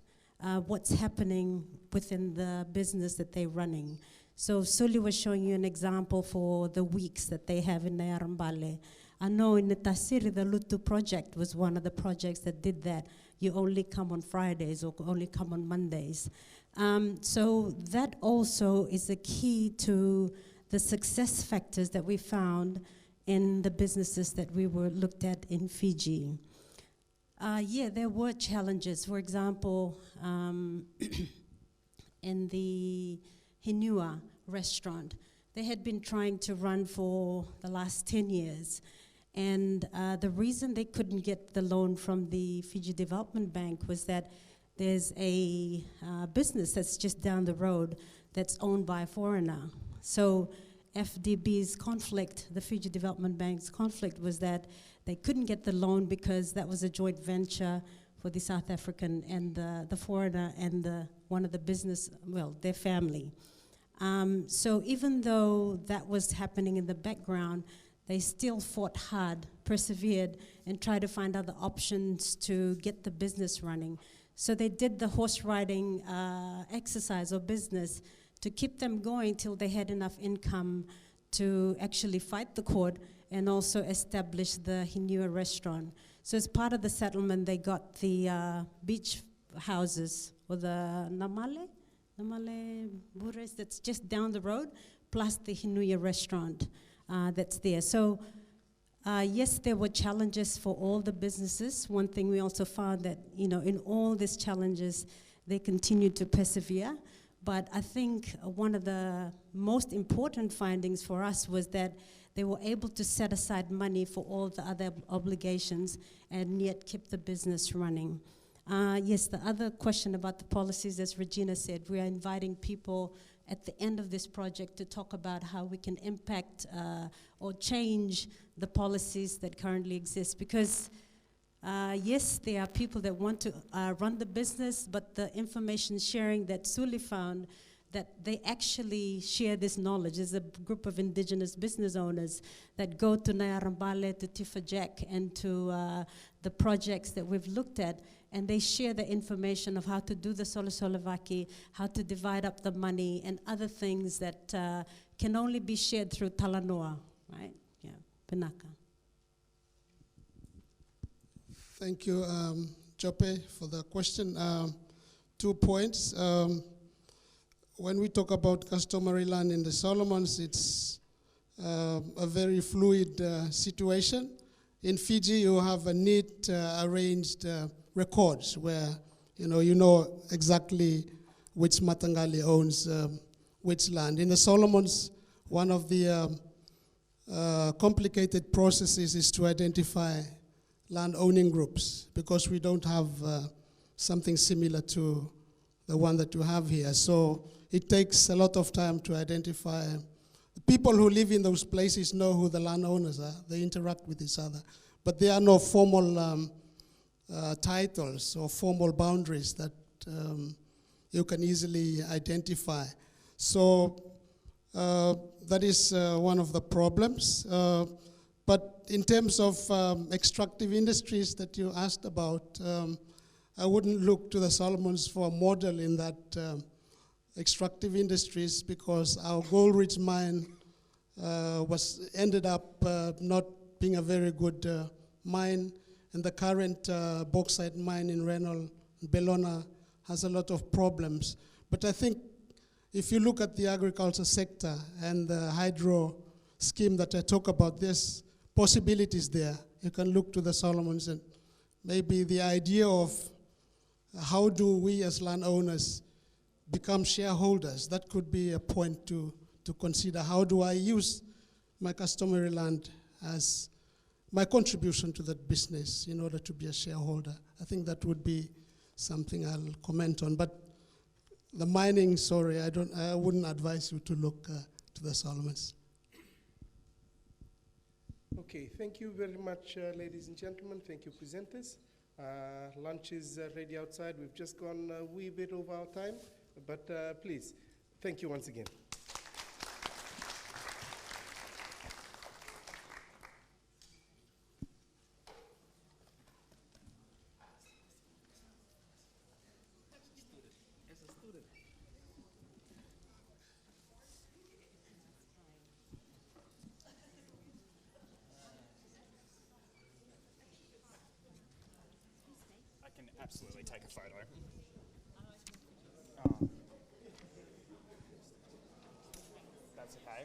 what's happening within the business that they're running. So Suli was showing you an example for the weeks that they have in Nyarambale. I know in the Tasiri, the Lutu project was one of the projects that did that. You only come on Fridays or only come on Mondays. So that also is a key to the success factors that we found in the businesses that we were looked at in Fiji. Yeah, there were challenges. For example, in the Hinua restaurant, they had been trying to run for the last 10 years. And the reason they couldn't get the loan from the Fiji Development Bank was that there's a business that's just down the road that's owned by a foreigner. So FDB's conflict, the Fiji Development Bank's conflict, was that they couldn't get the loan because that was a joint venture for the South African and the foreigner and one of the business, well, their family. So even though that was happening in the background, they still fought hard, persevered, and tried to find other options to get the business running. So they did the horse riding exercise or business to keep them going till they had enough income to actually fight the court and also establish the Hinua restaurant. So as part of the settlement, they got the beach houses or the Namale Bures that's just down the road, plus the Hinua restaurant that's there. So yes, there were challenges for all the businesses. One thing we also found that, in all these challenges, they continued to persevere. But I think one of the most important findings for us was that they were able to set aside money for all the other obligations and yet keep the business running. Yes, the other question about the policies, as Regina said, we are inviting people at the end of this project to talk about how we can impact or change the policies that currently exist. Because yes, there are people that want to run the business, but the information sharing that Suli found, that they actually share this knowledge. There's a group of indigenous business owners that go to Nyarambale, to Tifa Jack, and to the projects that we've looked at, and they share the information of how to do the Solovaki, how to divide up the money, and other things that can only be shared through Talanoa, right? Yeah, Pinaka. Thank you, Jope, for the question. 2 points. When we talk about customary land in the Solomons, it's a very fluid situation. In Fiji, you have a neat arranged records where you know exactly which Matangali owns which land. In the Solomons, one of the complicated processes is to identify land owning groups, because we don't have something similar to the one that you have here. So it takes a lot of time to identify. People who live in those places know who the landowners are. They interact with each other. But there are no formal titles or formal boundaries that you can easily identify. So that is one of the problems. But in terms of extractive industries that you asked about, I wouldn't look to the Solomons for a model in that extractive industries, because our Gold Ridge mine ended up not being a very good mine, and the current bauxite mine in Renal, Bellona, has a lot of problems. But I think if you look at the agriculture sector and the hydro scheme that I talk about, there's possibilities there. You can look to the Solomons, and maybe the idea of how do we as landowners become shareholders, that could be a point to consider. How do I use my customary land as my contribution to that business in order to be a shareholder? I think that would be something I'll comment on. But the mining, sorry, I wouldn't advise you to look to the Solomons. Okay, thank you very much, ladies and gentlemen. Thank you, presenters. Lunch is ready outside. We've just gone a wee bit over our time, but please, thank you once again. Absolutely take a photo. That's okay.